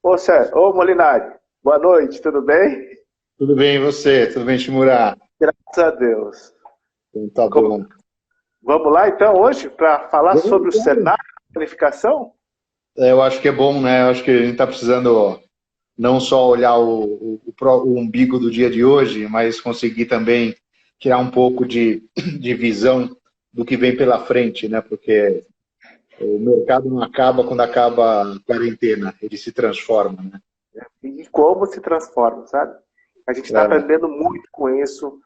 Ô Molinari, boa noite, tudo bem? Tudo bem, e você? Tudo bem, Shimura? Graças a Deus. Então, tá Como- bom. Vamos lá então hoje para falar Vamos, sobre o claro. cenário da planificação? Eu acho que é bom, né? Eu acho que a gente está precisando não só olhar o umbigo do dia de hoje, mas conseguir também tirar um pouco de visão do que vem pela frente, né? Porque o mercado não acaba quando acaba a quarentena, ele se transforma, né? E como se transforma, sabe? A gente está É, aprendendo muito com isso,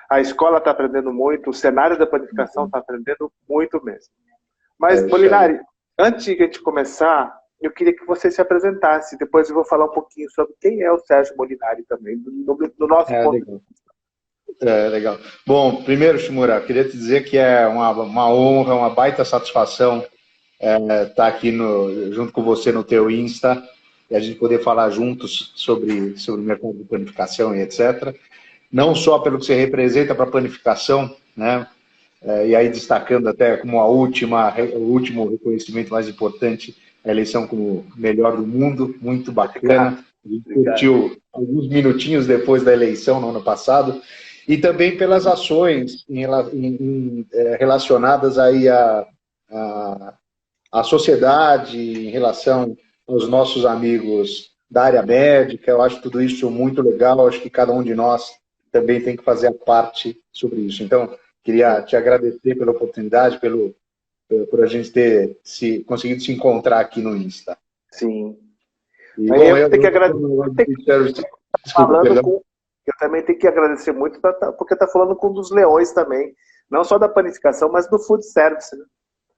a escola está aprendendo muito, o cenário da planificação está aprendendo muito mesmo. Mas, é isso aí. Molinari, antes de a gente começar, eu queria que você se apresentasse, depois eu vou falar um pouquinho sobre quem é o Sérgio Molinari também, do nosso É, ponto de legal. É, legal. Bom, primeiro, Shimura, queria te dizer que é uma honra, uma baita satisfação estar aqui junto com você no teu Insta e a gente poder falar juntos sobre o mercado de planificação e etc. Não só pelo que você representa para a planificação, né? E aí destacando até como o último reconhecimento mais importante, a eleição como melhor do mundo, muito obrigado. bacana. A gente Obrigado. curtiu alguns minutinhos depois da eleição no ano passado, e também pelas ações relacionadas aí a a sociedade, em relação aos nossos amigos da área médica. Eu acho tudo isso muito legal. Eu acho que cada um de nós também tem que fazer a parte sobre isso. Então, queria te agradecer pela oportunidade, por a gente ter conseguido se encontrar aqui no Insta. Sim. E, Aí bom, eu tenho que eu agradecer, como eu food service, desculpa, falando perdão. com. Eu também tenho que agradecer muito porque está falando com um dos leões também. Não só da panificação, mas do food service.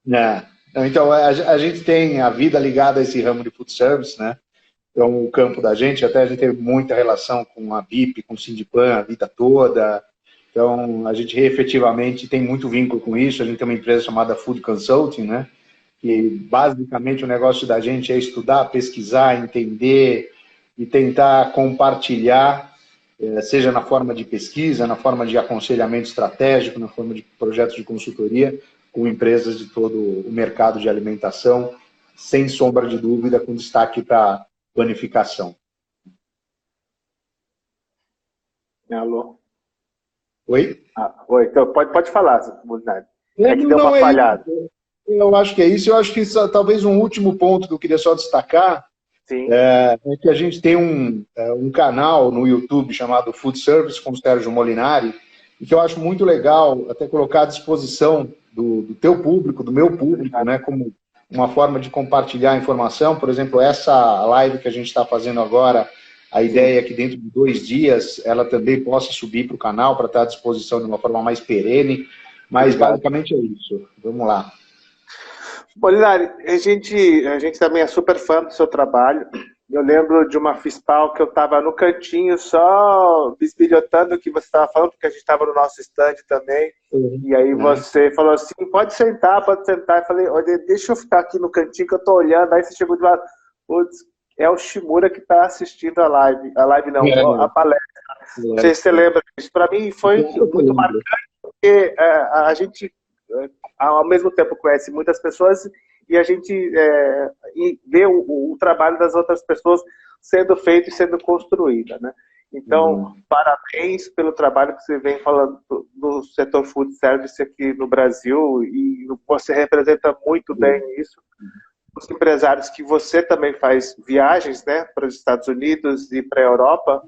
Né? É. Então, a gente tem a vida ligada a esse ramo de food service, né? Então, o campo da gente, até a gente tem muita relação com a BIP, com o Sindipan a vida toda. Então, a gente efetivamente tem muito vínculo com isso. A gente tem uma empresa chamada Food Consulting, né? Que basicamente o negócio da gente é estudar, pesquisar, entender e tentar compartilhar, seja na forma de pesquisa, na forma de aconselhamento estratégico, na forma de projetos de consultoria, com empresas de todo o mercado de alimentação, sem sombra de dúvida, com destaque para planificação. Alô? Oi? Oi, então pode falar, Molinari. É que Não, deu uma não é falhada. isso. Eu acho que é isso. Eu acho que talvez um último ponto que eu queria só destacar Sim. é que a gente tem um canal no YouTube chamado Food Service com o Sérgio Molinari, e que eu acho muito legal até colocar à disposição do teu público, do meu público, Obrigado. né, como uma forma de compartilhar informação. Por exemplo, essa live que a gente está fazendo agora, a ideia é Sim. que dentro de 2 dias ela também possa subir para o canal para estar à disposição de uma forma mais perene, mas Obrigado. basicamente é isso. Vamos lá. Molinari, a gente também é super fã do seu trabalho. Eu lembro de uma FISPAL que eu estava no cantinho só bisbilhotando o que você estava falando, porque a gente estava no nosso stand também. E aí Né? você falou assim, pode sentar, pode sentar. Eu falei, olha, deixa eu ficar aqui no cantinho que eu tô olhando. Aí você chegou de lado, putz, é o Shimura que está assistindo a live. A live não, a palestra. Não sei se você lembra disso. Para mim foi Claro que eu muito lembro. marcante, porque a gente, ao mesmo tempo, conhece muitas pessoas e a gente e vê o trabalho das outras pessoas sendo feito e sendo construída, né? Então, Uhum. parabéns pelo trabalho que você vem falando do setor food service aqui no Brasil e você representa muito bem isso. Os empresários que você também faz viagens, né, para os Estados Unidos e para a Europa,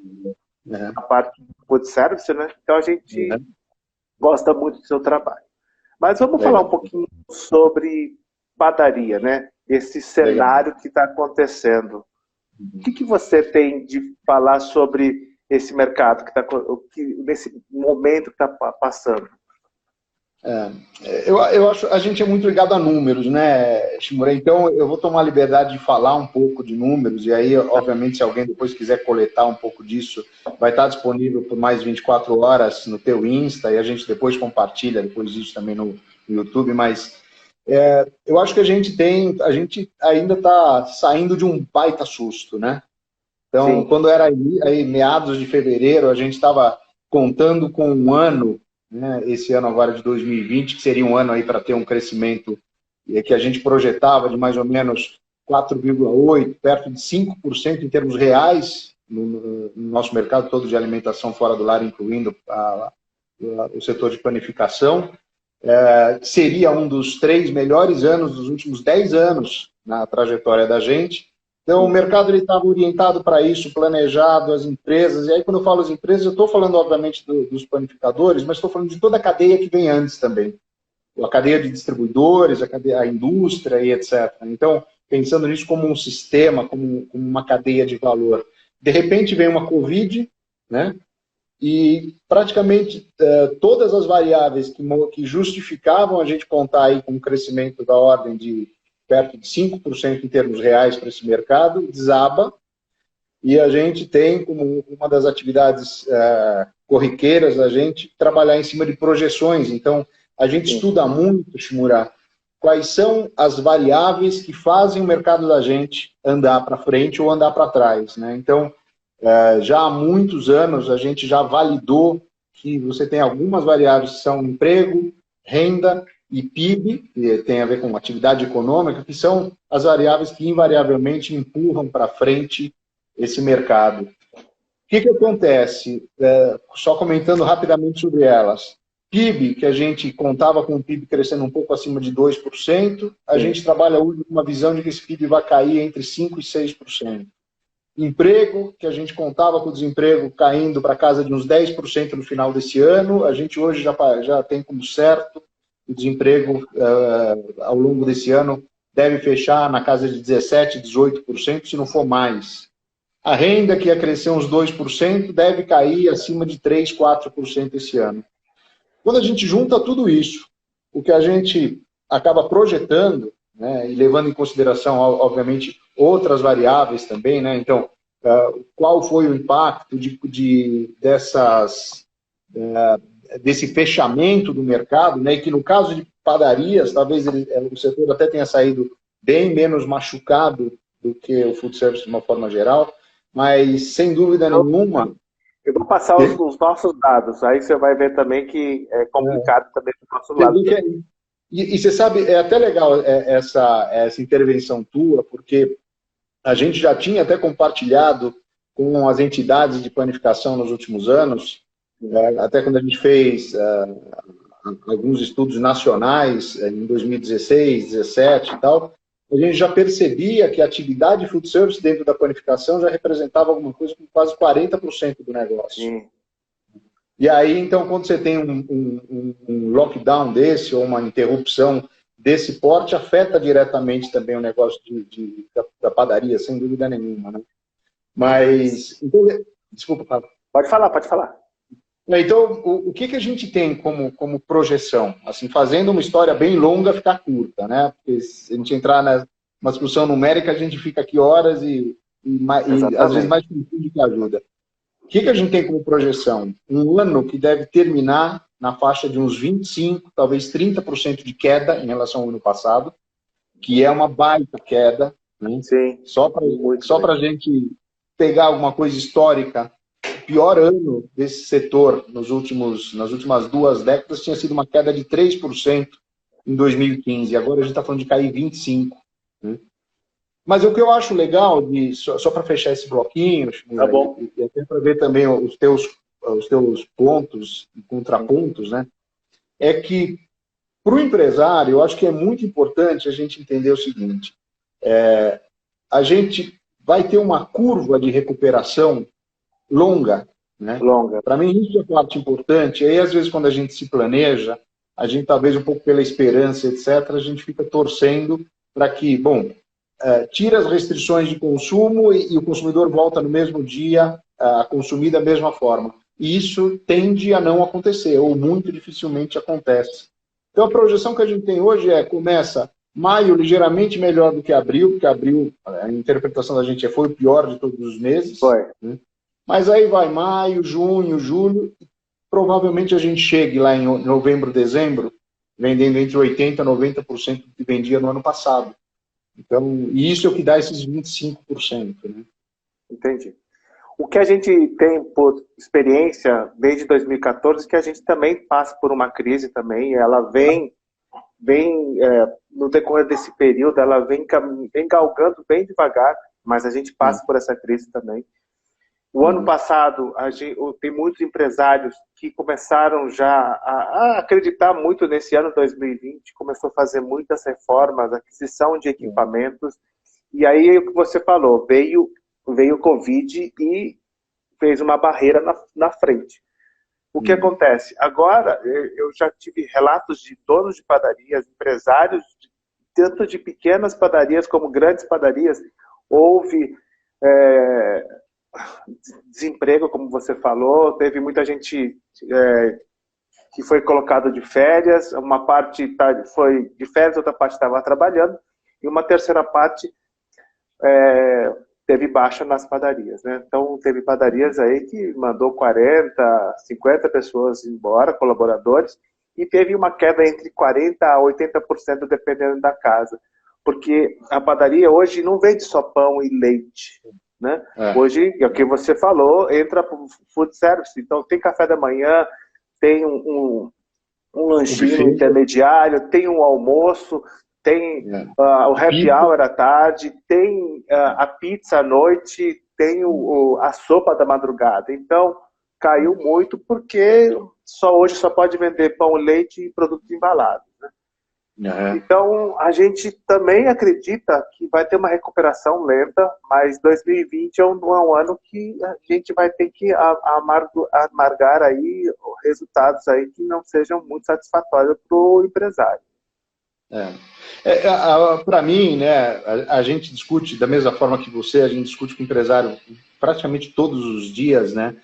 Uhum. a parte do food service, né? Então a gente Uhum. gosta muito do seu trabalho. Mas vamos falar Legal, um pouquinho sobre padaria, né? Esse legal. cenário que está acontecendo. O que você tem de falar sobre esse mercado nesse momento que está passando? Eu acho a gente é muito ligado a números, né, Shimura? Então eu vou tomar a liberdade de falar um pouco de números, e aí, obviamente, se alguém depois quiser coletar um pouco disso, vai estar disponível por mais 24 horas no teu Insta, e a gente depois compartilha depois disso também no YouTube, mas eu acho que a gente ainda está saindo de um baita susto, né? Então, Sim, quando era aí meados de fevereiro, a gente estava contando com um ano, né, esse ano agora de 2020, que seria um ano aí para ter um crescimento que a gente projetava de mais ou menos 4,8%, perto de 5% em termos reais, no nosso mercado todo de alimentação fora do lar, incluindo o setor de panificação. Seria um dos 3 melhores anos dos últimos 10 anos na trajetória da gente. Então, o mercado estava orientado para isso, planejado, as empresas. E aí, quando eu falo as empresas, eu estou falando, obviamente, dos panificadores, mas estou falando de toda a cadeia que vem antes também. A cadeia de distribuidores, a indústria e etc. Então, pensando nisso como um sistema, como uma cadeia de valor. De repente, vem uma Covid, né? E praticamente todas as variáveis que justificavam a gente contar aí com um crescimento da ordem de perto de 5% em termos reais para esse mercado, desaba, e a gente tem como uma das atividades corriqueiras da gente trabalhar em cima de projeções. Então, a gente estuda muito, Shimura, quais são as variáveis que fazem o mercado da gente andar para frente ou andar para trás, né? Então, já há muitos anos a gente já validou que você tem algumas variáveis que são emprego, renda e PIB, que tem a ver com atividade econômica, que são as variáveis que invariavelmente empurram para frente esse mercado. O que acontece? Só comentando rapidamente sobre elas. PIB, que a gente contava com o PIB crescendo um pouco acima de 2%, a gente trabalha hoje com uma visão de que esse PIB vai cair entre 5% e 6%. Emprego, que a gente contava com o desemprego caindo para casa de uns 10% no final desse ano, a gente hoje já tem como certo o desemprego ao longo desse ano deve fechar na casa de 17%, 18%, se não for mais. A renda, que ia crescer uns 2%, deve cair acima de 3%, 4% esse ano. Quando a gente junta tudo isso, o que a gente acaba projetando, né, e levando em consideração, obviamente, outras variáveis também, né? Então, qual foi o impacto desse fechamento do mercado, né? E que no caso de padarias, talvez o setor até tenha saído bem menos machucado do que o food service de uma forma geral, mas sem dúvida nenhuma... Eu vou passar os nossos dados, aí você vai ver também que é complicado também do nosso lado. E você sabe, é até legal essa intervenção tua, porque a gente já tinha até compartilhado com as entidades de planificação nos últimos anos, até quando a gente fez alguns estudos nacionais em 2016, 2017 e tal, a gente já percebia que a atividade food service dentro da planificação já representava alguma coisa com quase 40% do negócio. Sim. E aí, então, quando você tem um lockdown desse, ou uma interrupção desse porte, afeta diretamente também o negócio da padaria, sem dúvida nenhuma, né? Mas... Então, desculpa, Fábio. Pode falar, pode falar. Então, o que a gente tem como projeção? Assim, fazendo uma história bem longa ficar curta, né? Porque se a gente entrar numa discussão numérica, a gente fica aqui horas e às vezes mais do que ajuda. O que a gente tem como projeção? Um ano que deve terminar na faixa de uns 25%, talvez 30% de queda em relação ao ano passado, que é uma baita queda, né? Sim. Só para a gente pegar alguma coisa histórica, o pior ano desse setor nas últimas 2 décadas tinha sido uma queda de 3% em 2015. Agora a gente está falando de cair 25%. Né? Mas o que eu acho legal, só para fechar esse bloquinho, tá bom. E até para ver também os teus pontos e contrapontos, né, é que para o empresário, eu acho que é muito importante a gente entender o seguinte, a gente vai ter uma curva de recuperação longa, né? Para mim, isso é a parte importante. E aí, às vezes, quando a gente se planeja, a gente, talvez um pouco pela esperança, etc., a gente fica torcendo para que, bom, tira as restrições de consumo e o consumidor volta no mesmo dia a consumir da mesma forma. E isso tende a não acontecer, ou muito dificilmente acontece. Então, a projeção que a gente tem hoje começa maio ligeiramente melhor do que abril, porque abril, a interpretação da gente foi o pior de todos os meses. Foi. Né? Mas aí vai maio, junho, julho, provavelmente a gente chegue lá em novembro, dezembro, vendendo entre 80% e 90% do que vendia no ano passado. Então, isso é o que dá esses 25%. Né? Entendi. O que a gente tem por experiência desde 2014 é que a gente também passa por uma crise também, ela vem no decorrer desse período, ela vem galgando bem devagar, mas a gente passa por essa crise também. O ano passado, tem muitos empresários que começaram já a acreditar muito nesse ano 2020, começou a fazer muitas reformas, aquisição de equipamentos, e aí o que você falou, veio o Covid e fez uma barreira na frente. O que acontece? Agora, eu já tive relatos de donos de padarias, empresários, tanto de pequenas padarias como grandes padarias, houve desemprego, como você falou, teve muita gente que foi colocado de férias, uma parte foi de férias, outra parte estava trabalhando, e uma terceira parte teve baixa nas padarias, né? Então, teve padarias aí que mandou 40, 50 pessoas embora, colaboradores, e teve uma queda entre 40% a 80%, dependendo da casa. Porque a padaria hoje não vende só pão e leite, né? Hoje, é o que você falou, entra para o food service. Então, tem café da manhã, tem um lanchinho intermediário, tem um almoço, tem o happy hour à tarde, tem a pizza à noite, tem a sopa da madrugada. Então, caiu muito porque hoje só pode vender pão, leite e produtos embalados, né? Então, a gente também acredita que vai ter uma recuperação lenta, mas 2020 é um ano que a gente vai ter que amargar aí resultados aí que não sejam muito satisfatórios para o empresário. Para mim, né, a gente discute da mesma forma que você, a gente discute com o empresário praticamente todos os dias, né?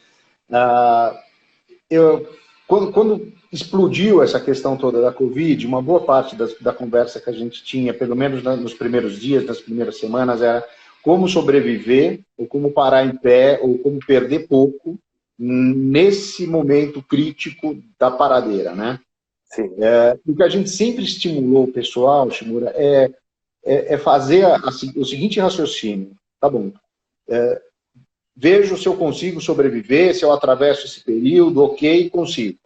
Quando explodiu essa questão toda da Covid, uma boa parte da conversa que a gente tinha, pelo menos nos primeiros dias, nas primeiras semanas, era como sobreviver, ou como parar em pé, ou como perder pouco nesse momento crítico da paradeira, né? Sim. O que a gente sempre estimulou o pessoal, Shimura, é fazer o seguinte raciocínio. Tá bom, vejo se eu consigo sobreviver, se eu atravesso esse período, ok, consigo.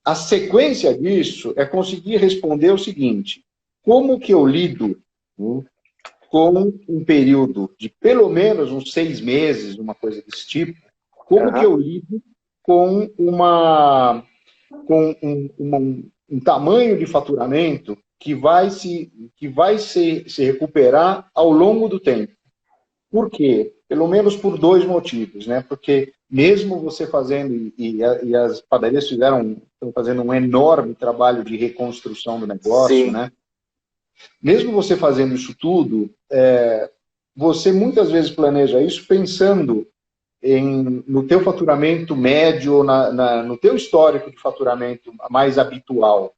A sequência disso é conseguir responder o seguinte: como que eu lido com um período de pelo menos uns 6 meses, uma coisa desse tipo, como que eu lido com um tamanho de faturamento que vai se recuperar ao longo do tempo. Por quê? Pelo menos por 2 motivos, né? Porque mesmo você fazendo, e as padarias estão fazendo um enorme trabalho de reconstrução do negócio, Sim. né? Mesmo você fazendo isso tudo, você muitas vezes planeja isso pensando no teu faturamento médio, no teu histórico de faturamento mais habitual.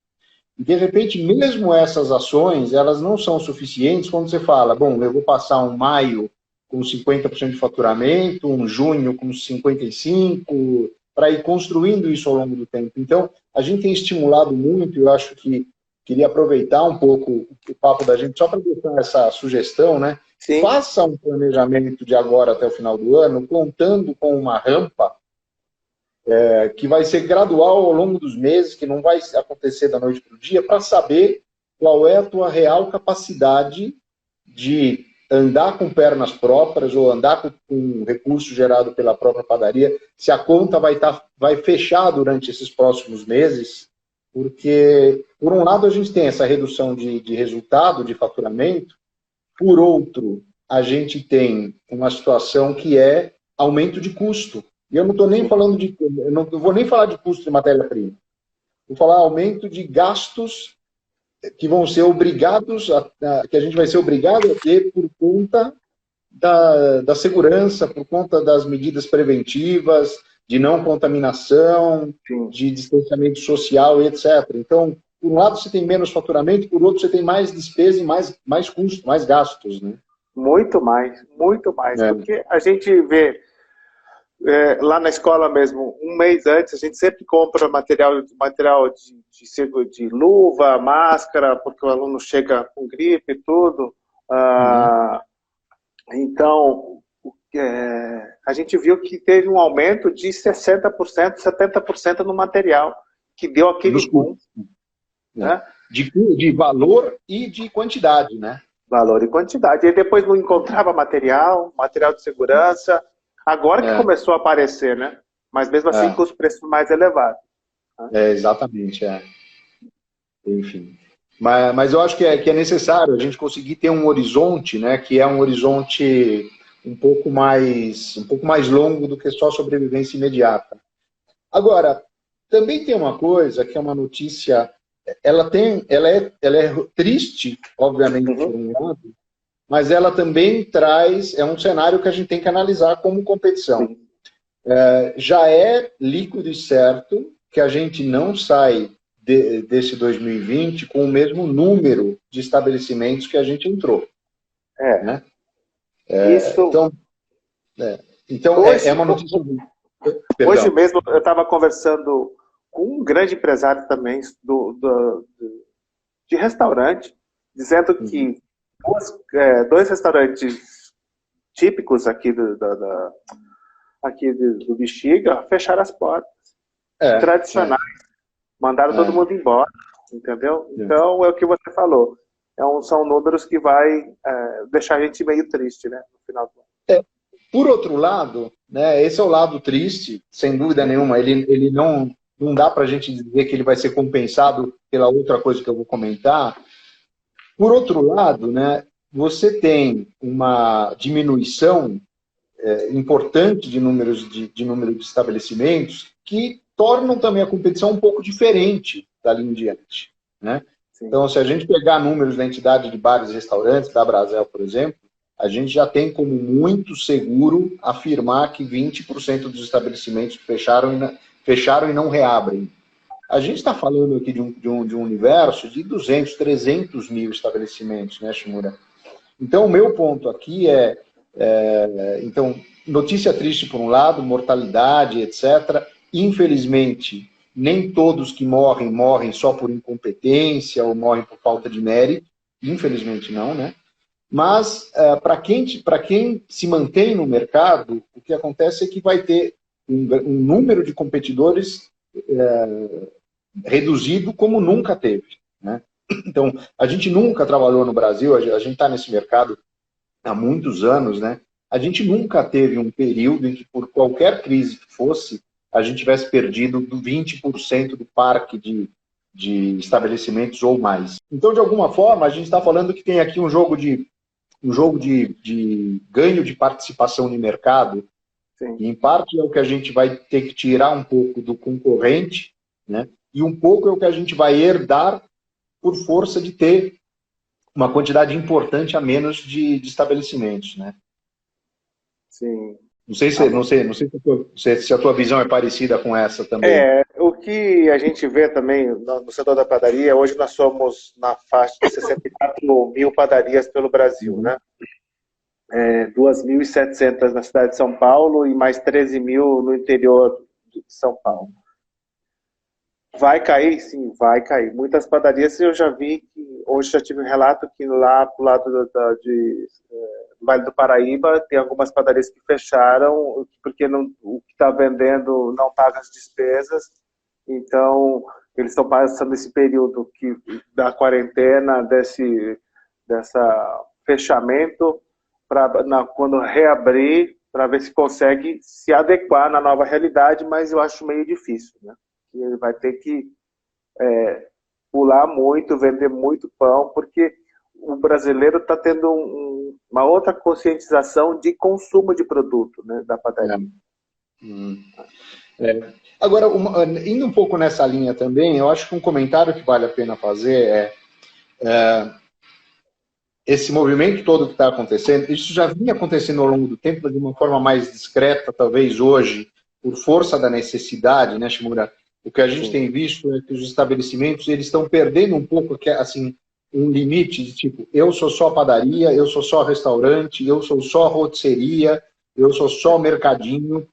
E, de repente, mesmo essas ações, elas não são suficientes quando você fala, bom, eu vou passar um maio com 50% de faturamento, um junho com 55%, para ir construindo isso ao longo do tempo. Então, a gente tem estimulado muito, eu acho que queria aproveitar um pouco o papo da gente, só para deixar essa sugestão, né? Sim. Faça um planejamento de agora até o final do ano, contando com uma rampa que vai ser gradual ao longo dos meses, que não vai acontecer da noite para o dia, para saber qual é a tua real capacidade de andar com pernas próprias ou andar com recurso gerado pela própria padaria, se a conta vai fechar durante esses próximos meses, porque, por um lado, a gente tem essa redução de resultado, de faturamento, por outro, a gente tem uma situação que é aumento de custo. E eu não estou nem falando eu não vou nem falar de custo de matéria-prima. Vou falar aumento de gastos que vão ser obrigados, que a gente vai ser obrigado a ter por conta da segurança, por conta das medidas preventivas, de não contaminação, de distanciamento social, etc. Então, por um lado você tem menos faturamento, por outro você tem mais despesa e mais custo, mais gastos, né? Muito mais. Porque a gente vê lá na escola mesmo, um mês antes, a gente sempre compra material de luva, máscara, porque o aluno chega com gripe e tudo. Então, a gente viu que teve um aumento de 60%, 70% no material, que deu aquele boom. né? De valor e de quantidade, né? Valor e quantidade. E depois não encontrava material de segurança. Agora que começou a aparecer, né? Mas mesmo assim com os preços mais elevados. Exatamente, Enfim. Mas eu acho que é necessário a gente conseguir ter um horizonte, né? Que é um horizonte um pouco mais longo do que só sobrevivência imediata. Agora, também tem uma coisa que é uma notícia, ela é triste, obviamente, por um lado, mas ela também traz, é um cenário que a gente tem que analisar como competição. Já é líquido e certo que a gente não sai desse 2020 com o mesmo número de estabelecimentos que a gente entrou. Né? Então, hoje, é uma notícia... Hoje mesmo eu estava conversando com um grande empresário também de restaurante, dizendo que dois restaurantes típicos aqui do Bexiga fecharam as portas. Tradicionais. Mandaram todo mundo embora, entendeu? Então é o que você falou. São números que vai deixar a gente meio triste, né? No final do ano. Por outro lado, né, esse é o lado triste, sem dúvida nenhuma. Ele não dá para a gente dizer que ele vai ser compensado pela outra coisa que eu vou comentar. Por outro lado, né, você tem uma diminuição importante de número de estabelecimentos que tornam também a competição um pouco diferente dali em diante. Né? Então, se a gente pegar números da entidade de bares e restaurantes, da Brasel, por exemplo, a gente já tem como muito seguro afirmar que 20% dos estabelecimentos fecharam e não reabrem. A gente está falando aqui de um universo de 200, 300 mil estabelecimentos, né, Shimura? Então, o meu ponto aqui então, notícia triste por um lado, mortalidade, etc. Infelizmente, nem todos que morrem só por incompetência ou morrem por falta de mérito. Infelizmente não, né? Mas, para quem se mantém no mercado, o que acontece é que vai ter um número de competidores reduzido como nunca teve. Né? Então, a gente nunca trabalhou no Brasil, a gente está nesse mercado há muitos anos, né? A gente nunca teve um período em que, por qualquer crise que fosse, a gente tivesse perdido 20% do parque de estabelecimentos ou mais. Então, de alguma forma, a gente está falando que tem aqui um jogo de ganho de participação de mercado. Sim. E, em parte, é o que a gente vai ter que tirar um pouco do concorrente, né? E um pouco é o que a gente vai herdar por força de ter uma quantidade importante a menos de estabelecimentos, né? Sim. Não sei se a tua visão é parecida com essa também. O que a gente vê também no setor da padaria, hoje nós somos na faixa de 64 mil padarias pelo Brasil, né? 2.700 na cidade de São Paulo e mais 13 mil no interior de São Paulo. Vai cair? Sim, vai cair. Muitas padarias eu já vi, hoje já tive um relato que lá pro lado do Vale do Paraíba tem algumas padarias que fecharam porque o que está vendendo não paga as despesas, então eles estão passando esse período da quarentena, dessa fechamento, quando reabrir, para ver se consegue se adequar na nova realidade, mas eu acho meio difícil, né? Ele vai ter que pular muito, vender muito pão, porque o brasileiro está tendo uma outra conscientização de consumo de produto, né, da padaria. Agora, indo um pouco nessa linha também, eu acho que um comentário que vale a pena fazer esse movimento todo que está acontecendo, isso já vinha acontecendo ao longo do tempo, mas de uma forma mais discreta, talvez hoje, por força da necessidade, né, Shimura? O que a gente tem visto é que os estabelecimentos eles estão perdendo um pouco assim, um limite de tipo, eu sou só padaria, eu sou só restaurante, eu sou só rotisseria, eu sou só mercadinho.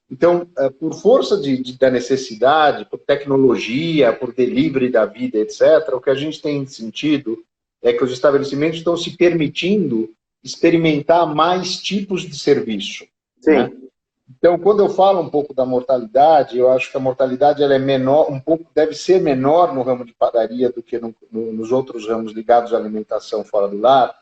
Então, por força da necessidade, por tecnologia, por delivery da vida, etc., o que a gente tem sentido é que os estabelecimentos estão se permitindo experimentar mais tipos de serviço. Sim. Né? Então, quando eu falo um pouco da mortalidade, eu acho que a mortalidade ela é menor, um pouco deve ser menor no ramo de padaria do que nos outros ramos ligados à alimentação fora do lar.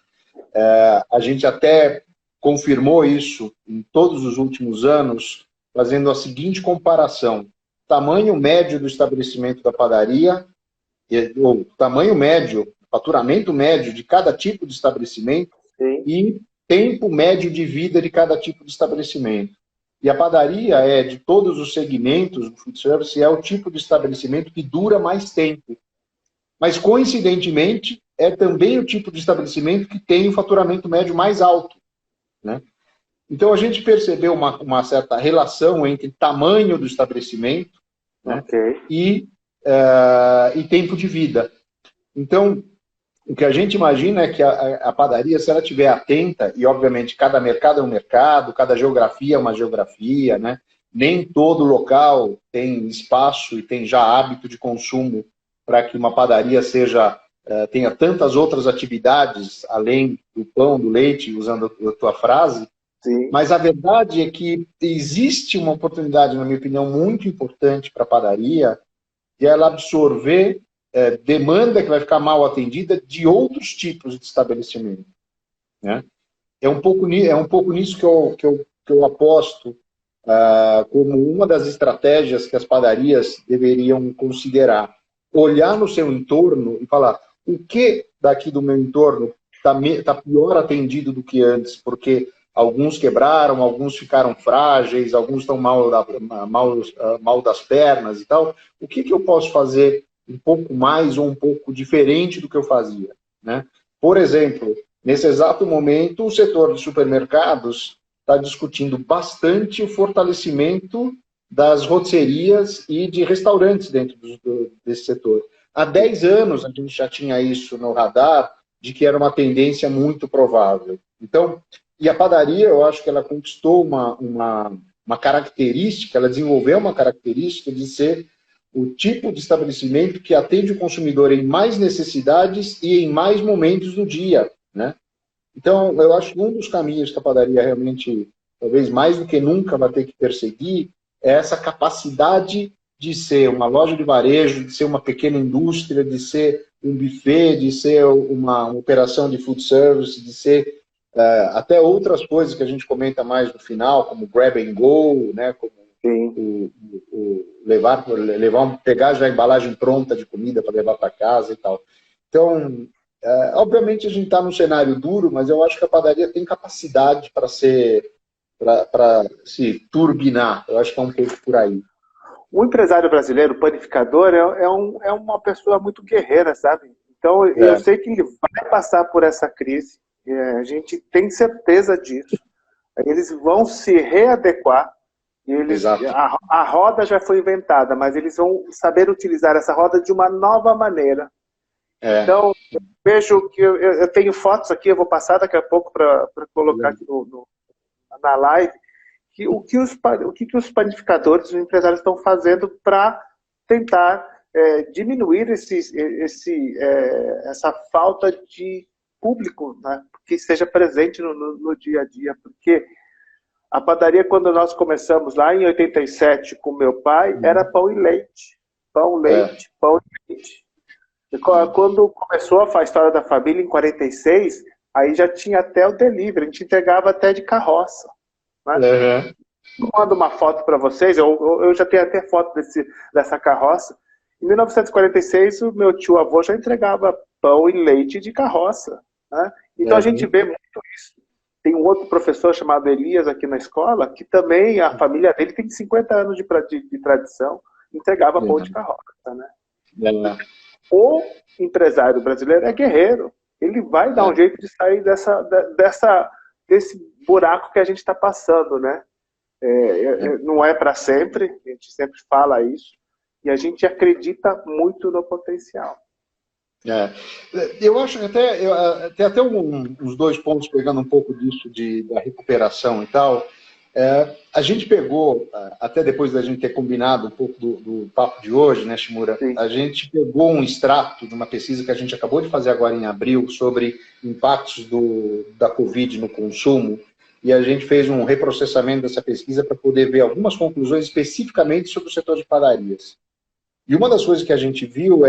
A gente até confirmou isso em todos os últimos anos, fazendo a seguinte comparação: tamanho médio do estabelecimento da padaria, ou tamanho médio, faturamento médio de cada tipo de estabelecimento. Sim. E tempo médio de vida de cada tipo de estabelecimento. E a padaria é, de todos os segmentos do food service, é o tipo de estabelecimento que dura mais tempo. Mas, coincidentemente, é também o tipo de estabelecimento que tem o faturamento médio mais alto, né? Então, a gente percebeu uma certa relação entre tamanho do estabelecimento, né, okay, e tempo de vida. Então, o que a gente imagina é que a padaria, se ela estiver atenta, e obviamente cada mercado é um mercado, cada geografia é uma geografia, né? Nem todo local tem espaço e tem já hábito de consumo para que uma padaria tenha tantas outras atividades, além do pão, do leite, usando a tua frase. Sim. Mas a verdade é que existe uma oportunidade, na minha opinião, muito importante para a padaria, de ela absorver demanda que vai ficar mal atendida de outros tipos de estabelecimento, né? É um pouco nisso que eu aposto como uma das estratégias que as padarias deveriam considerar. Olhar no seu entorno e falar: o que daqui do meu entorno está pior atendido do que antes, porque alguns quebraram, alguns ficaram frágeis, alguns estão mal das pernas e tal. O que eu posso fazer um pouco mais ou um pouco diferente do que eu fazia, né? Por exemplo, nesse exato momento, o setor de supermercados está discutindo bastante o fortalecimento das roteiristas e de restaurantes dentro desse setor. Há 10 anos a gente já tinha isso no radar, de que era uma tendência muito provável. Então, e a padaria, eu acho que ela conquistou uma característica, ela desenvolveu uma característica de ser o tipo de estabelecimento que atende o consumidor em mais necessidades e em mais momentos do dia, né? Então, eu acho que um dos caminhos que a padaria realmente, talvez mais do que nunca, vai ter que perseguir é essa capacidade de ser uma loja de varejo, de ser uma pequena indústria, de ser um buffet, de ser uma operação de food service, de ser até outras coisas que a gente comenta mais no final, como grab and go, né? Como pegar já a embalagem pronta de comida para levar para casa e tal. Então, obviamente a gente está num cenário duro, mas eu acho que a padaria tem capacidade para se turbinar. Eu acho que é um pouco por aí. O empresário brasileiro, o panificador, é uma pessoa muito guerreira, sabe? Então, eu sei que ele vai passar por essa crise, a gente tem certeza disso. Eles vão se readequar. A roda já foi inventada, mas eles vão saber utilizar essa roda de uma nova maneira. Então, eu vejo que eu tenho fotos aqui, eu vou passar daqui a pouco para colocar aqui na live, o que os panificadores, os empresários estão fazendo para tentar diminuir essa falta de público, né, que esteja presente no dia a dia, porque a padaria, quando nós começamos lá em 87 com meu pai, era pão e leite. Pão, leite, pão e leite. E quando começou a história da família, em 46, aí já tinha até o delivery, a gente entregava até de carroça. Né? Eu mando uma foto para vocês, eu já tenho até foto dessa carroça. Em 1946, o meu tio-avô já entregava pão e leite de carroça. Né? Então a gente vê muito isso. Tem um outro professor chamado Elias aqui na escola, que também, a família dele tem 50 anos de tradição, entregava pão de carroça. Né? O empresário brasileiro é guerreiro. Ele vai dar um jeito de sair desse buraco que a gente está passando. Né? Não é para sempre, a gente sempre fala isso, e a gente acredita muito no potencial. Eu acho que tem até uns dois pontos pegando um pouco disso da recuperação e tal. A gente pegou, até depois da gente ter combinado um pouco do papo de hoje, né, Shimura? Sim. A gente pegou um extrato de uma pesquisa que a gente acabou de fazer agora em abril sobre impactos da Covid no consumo. e a gente fez um reprocessamento dessa pesquisa para poder ver algumas conclusões especificamente sobre o setor de padarias. E uma das coisas que a gente viu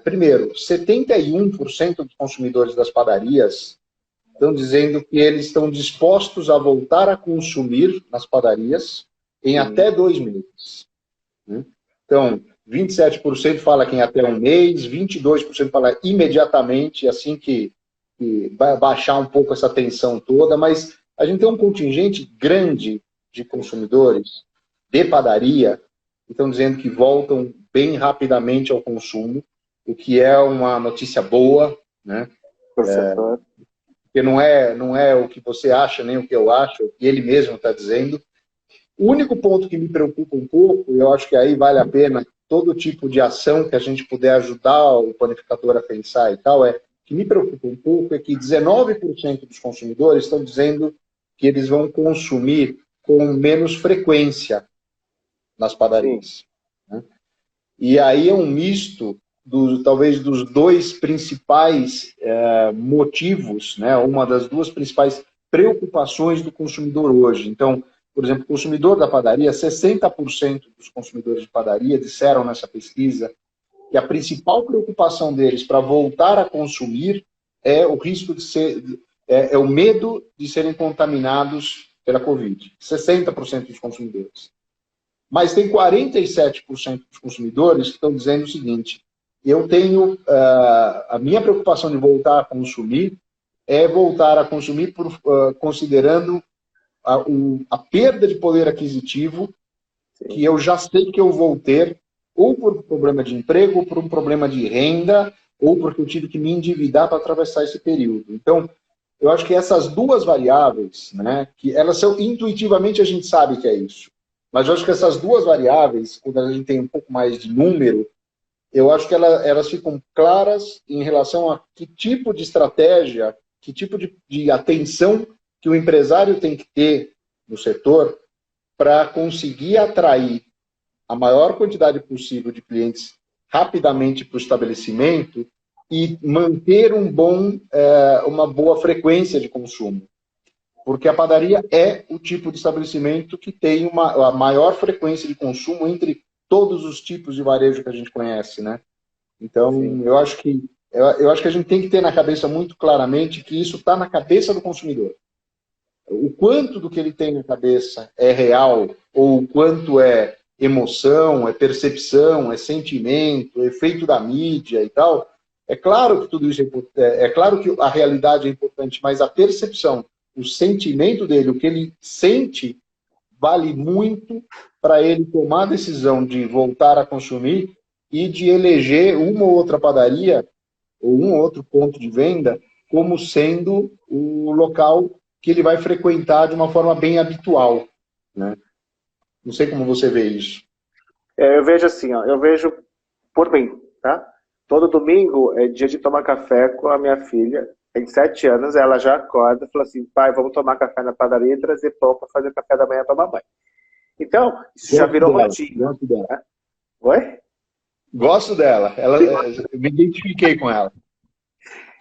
primeiro, 71% dos consumidores das padarias estão dizendo que eles estão dispostos a voltar a consumir nas padarias em até 2 meses. Então, 27% fala que em até 1 mês, 22% fala imediatamente, assim que vai baixar um pouco essa tensão toda, mas a gente tem um contingente grande de consumidores de padaria que estão dizendo que voltam bem rapidamente ao consumo, o que é uma notícia boa, né? Porque não é o que você acha, nem o que eu acho, é o que ele mesmo está dizendo. O único ponto que me preocupa um pouco, e eu acho que aí vale a pena todo tipo de ação que a gente puder ajudar o panificador a pensar e tal, que me preocupa um pouco é que 19% dos consumidores estão dizendo que eles vão consumir com menos frequência nas padarias. Né? E aí é um misto, talvez, dos 2 principais motivos, né? Uma das 2 principais preocupações do consumidor hoje. Então, por exemplo, o consumidor da padaria, 60% dos consumidores de padaria disseram nessa pesquisa que a principal preocupação deles para voltar a consumir é o risco de ser, é o medo de serem contaminados pela Covid. 60% dos consumidores. Mas tem 47% dos consumidores que estão dizendo o seguinte: eu tenho a minha preocupação de voltar a consumir é voltar a consumir considerando a perda de poder aquisitivo que eu já sei que eu vou ter, ou por um problema de emprego, ou por um problema de renda, ou porque eu tive que me endividar para atravessar esse período. Então, eu acho que essas 2 variáveis, né, que elas são, intuitivamente a gente sabe que é isso, mas eu acho que essas 2 variáveis, quando a gente tem um pouco mais de número, eu acho que elas ficam claras em relação a que tipo de estratégia, que tipo de atenção que o empresário tem que ter no setor para conseguir atrair a maior quantidade possível de clientes rapidamente para o estabelecimento e manter uma boa frequência de consumo. Porque a padaria é o tipo de estabelecimento que tem a maior frequência de consumo entre todos os tipos de varejo que a gente conhece, né? Então, eu acho que a gente tem que ter na cabeça muito claramente que isso está na cabeça do consumidor. O quanto do que ele tem na cabeça é real, ou o quanto é emoção, é percepção, é sentimento, é efeito da mídia e tal, é claro que tudo isso é claro que a realidade é importante, mas a percepção, o sentimento dele, o que ele sente, vale muito para ele tomar a decisão de voltar a consumir e de eleger uma ou outra padaria ou um ou outro ponto de venda como sendo o local que ele vai frequentar de uma forma bem habitual, né? Não sei como você vê isso. Eu vejo assim, ó, eu vejo por mim, tá? Todo domingo é dia de tomar café com a minha filha, tem 7 anos, ela já acorda e fala assim: pai, vamos tomar café na padaria e trazer pão para fazer café da manhã para mamãe. Então, isso já virou rotina. Gosto dela. Né? Oi? Gosto dela. Eu me identifiquei com ela.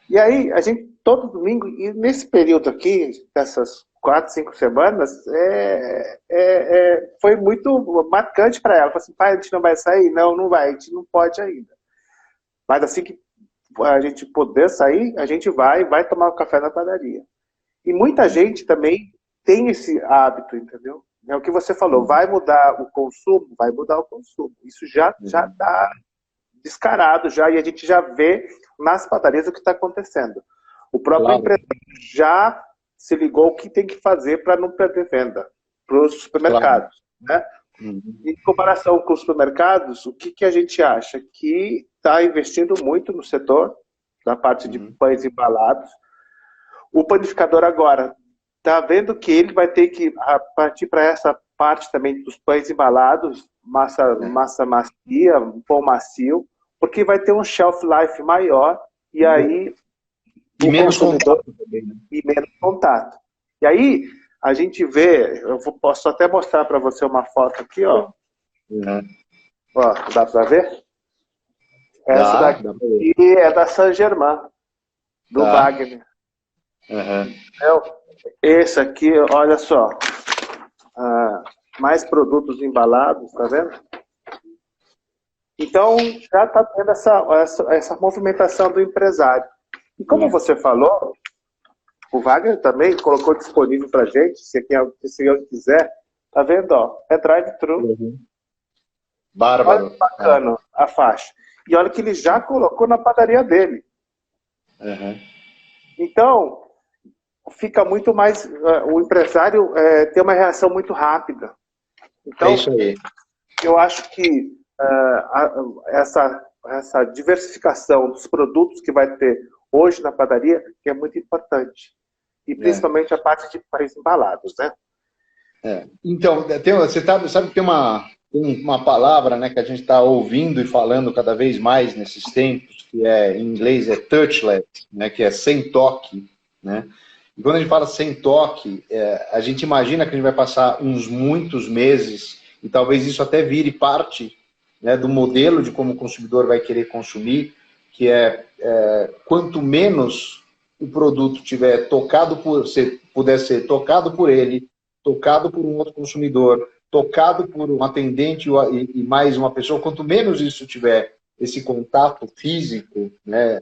E aí, a gente, todo domingo, e nesse período aqui, dessas 4, 5 semanas, foi muito marcante para ela. Falei assim: pai, a gente não vai sair? Não, não vai, a gente não pode ainda. Mas assim que a gente poder sair, a gente vai tomar um café na padaria. E muita gente também tem esse hábito, entendeu? É o que você falou, vai mudar o consumo? Vai mudar o consumo. Isso já está descarado, já, e a gente já vê nas padarias o que está acontecendo. O próprio empresário já se ligou o que tem que fazer para não perder venda para os supermercados. Né? Em comparação com os supermercados, o que a gente acha? Que está investindo muito no setor, na parte de pães embalados. O panificador agora está vendo que ele vai ter que partir para essa parte também dos pães embalados, massa macia, pão macio, porque vai ter um shelf life maior e aí e menos contato também, né? E menos contato. E aí a gente vê, posso até mostrar para você uma foto aqui, ó. Ó, dá para ver? Essa daqui é da Saint-Germain, do Wagner. Uhum. Então, esse aqui, olha só, mais produtos embalados, tá vendo? Então, já está tendo essa movimentação do empresário. E como você falou, o Wagner também colocou disponível para a gente, se alguém quiser, tá vendo? Ó, é drive-thru. Uhum. Bárbaro. Olha que bacana a faixa. E olha que ele já colocou na padaria dele. Uhum. Então, fica muito mais... o empresário tem uma reação muito rápida. Então, É isso aí. eu acho que essa diversificação dos produtos que vai ter hoje na padaria que é muito importante. E principalmente a parte de pães embalados, né? Então, você sabe que tem uma palavra, né, que a gente está ouvindo e falando cada vez mais nesses tempos, que em inglês é touchless, né, que é sem toque, né? E quando a gente fala sem toque, a gente imagina que a gente vai passar muitos meses, e talvez isso até vire parte, né, do modelo de como o consumidor vai querer consumir, que quanto menos o produto tiver puder ser tocado por ele, tocado por um outro consumidor, tocado por um atendente e mais uma pessoa, quanto menos isso tiver esse contato físico, né,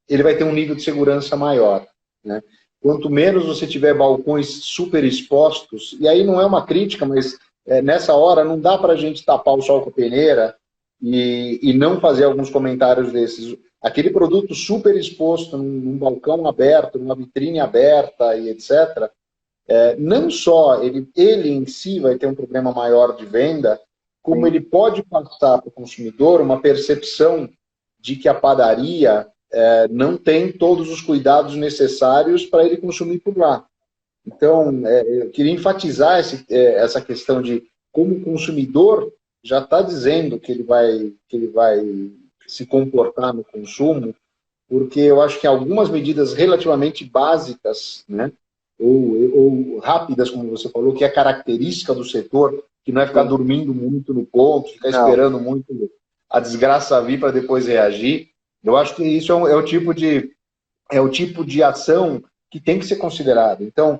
ele vai ter um nível de segurança maior, né? Quanto menos você tiver balcões super expostos, e aí não é uma crítica, mas nessa hora não dá para a gente tapar o sol com a peneira e não fazer alguns comentários desses. Aquele produto super exposto num balcão aberto, numa vitrine aberta e etc., não só ele em si vai ter um problema maior de venda, como ele pode passar para o consumidor uma percepção de que a padaria não tem todos os cuidados necessários para ele consumir por lá. Então, eu queria enfatizar essa questão de como o consumidor já está dizendo que ele vai se comportar no consumo, porque eu acho que algumas medidas relativamente básicas, né, ou rápidas, como você falou, que é característica do setor, que não é ficar dormindo muito no ponto, ficar esperando muito a desgraça vir para depois reagir. Eu acho que isso é o tipo de ação que tem que ser considerada. Então,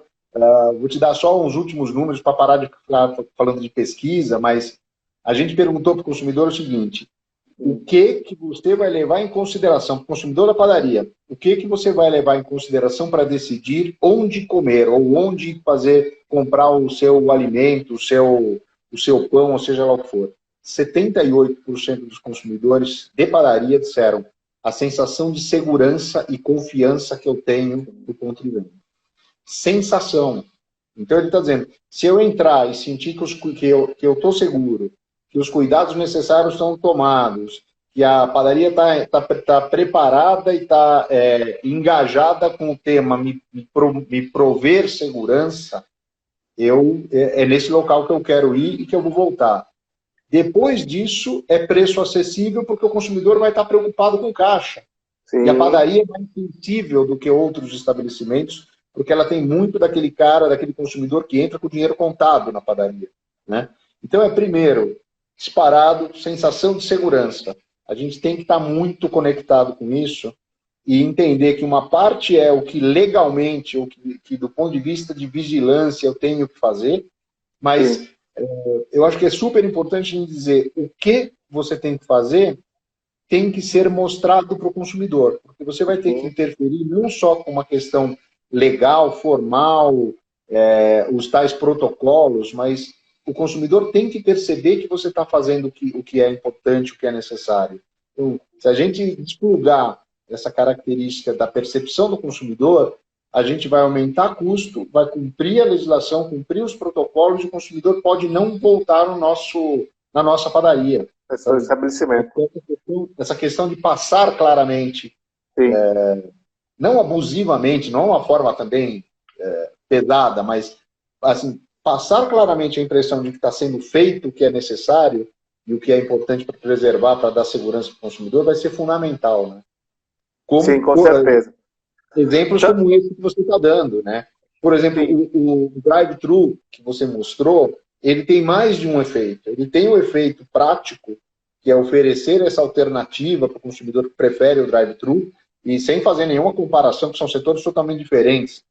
vou te dar só uns últimos números para parar de ficar falando de pesquisa, mas a gente perguntou para o consumidor o seguinte: o que você vai levar em consideração, para o consumidor da padaria, o que você vai levar em consideração para decidir onde comer ou onde comprar o seu alimento, o seu pão, ou seja lá o que for? 78% dos consumidores de padaria disseram a sensação de segurança e confiança que eu tenho do ponto de venda. Sensação. Então ele está dizendo, se eu entrar e sentir que eu estou seguro, que os cuidados necessários estão tomados, que a padaria está preparada e está engajada com o tema me prover segurança, é nesse local que eu quero ir e que eu vou voltar. Depois disso, é preço acessível, porque o consumidor vai estar preocupado com caixa. Sim. E a padaria é mais sensível do que outros estabelecimentos, porque ela tem muito daquele consumidor que entra com o dinheiro contado na padaria, né? Então, primeiro, disparado, sensação de segurança. A gente tem que estar muito conectado com isso e entender que uma parte é o que legalmente, ou que do ponto de vista de vigilância eu tenho que fazer, mas eu acho que é super importante dizer o que você tem que fazer tem que ser mostrado para o consumidor, porque você vai ter que interferir não só com uma questão legal, formal, os tais protocolos, mas o consumidor tem que perceber que você está fazendo o que é importante, o que é necessário. Então, se a gente desplugar essa característica da percepção do consumidor, a gente vai aumentar custo, vai cumprir a legislação, cumprir os protocolos, e o consumidor pode não voltar na nossa padaria. Esse estabelecimento. Essa questão de passar claramente, não abusivamente, não é uma forma também pesada, mas assim, passar claramente a impressão de que está sendo feito o que é necessário e o que é importante para preservar, para dar segurança para o consumidor, vai ser fundamental, né? Sim, com certeza. Exemplos como esse que você está dando, né? Por exemplo, o drive-thru que você mostrou, ele tem mais de um efeito. Ele tem o efeito prático, que é oferecer essa alternativa para o consumidor que prefere o drive-thru, e sem fazer nenhuma comparação, que são setores totalmente diferentes,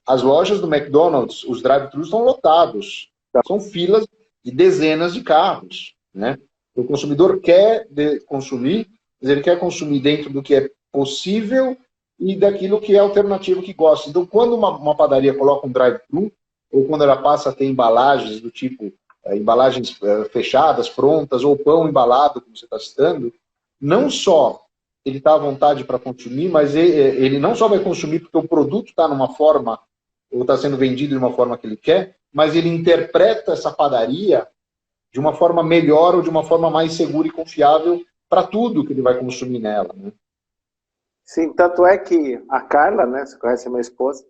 as lojas do McDonald's, os drive-thrus estão lotados. São filas de dezenas de carros, né? O consumidor quer consumir, mas ele quer consumir dentro do que é possível e daquilo que é alternativo que gosta. Então, quando uma padaria coloca um drive-thru, ou quando ela passa a ter embalagens do tipo, embalagens fechadas, prontas, ou pão embalado, como você está citando, não só ele está à vontade para consumir, mas ele não só vai consumir porque o produto está numa forma, ou está sendo vendido de uma forma que ele quer, mas ele interpreta essa padaria de uma forma melhor ou de uma forma mais segura e confiável para tudo que ele vai consumir nela, né? Sim, tanto é que a Carla, né, você conhece a minha esposa,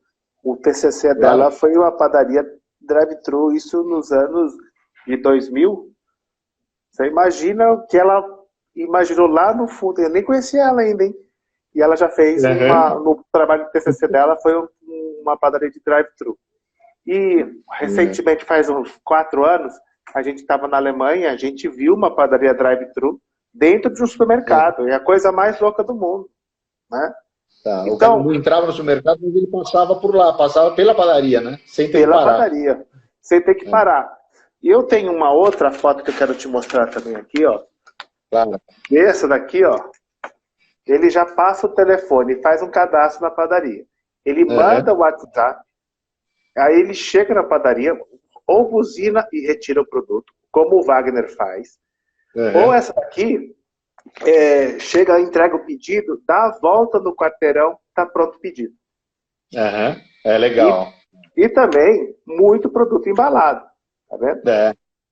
o TCC dela foi uma padaria drive-thru, isso nos anos de 2000. Você imagina o que ela imaginou lá no fundo, eu nem conhecia ela ainda, hein? E ela já fez, no trabalho de TCC dela, foi uma padaria de drive-thru. E recentemente, faz uns 4 anos, a gente estava na Alemanha, a gente viu uma padaria drive-thru dentro de um supermercado. É a coisa mais louca do mundo, né? Tá, então, o cara não entrava no supermercado, mas ele passava por lá, passava pela padaria, né? Sem ter que parar. Pela padaria, sem ter que parar. E eu tenho uma outra foto que eu quero te mostrar também aqui, ó. Claro. Essa daqui, ó. Ele já passa o telefone, faz um cadastro na padaria. Ele manda o WhatsApp, aí ele chega na padaria, ou buzina e retira o produto, como o Wagner faz. Ou essa daqui, chega, entrega o pedido, dá a volta no quarteirão, tá pronto o pedido. É legal. E também, muito produto embalado. Tá vendo?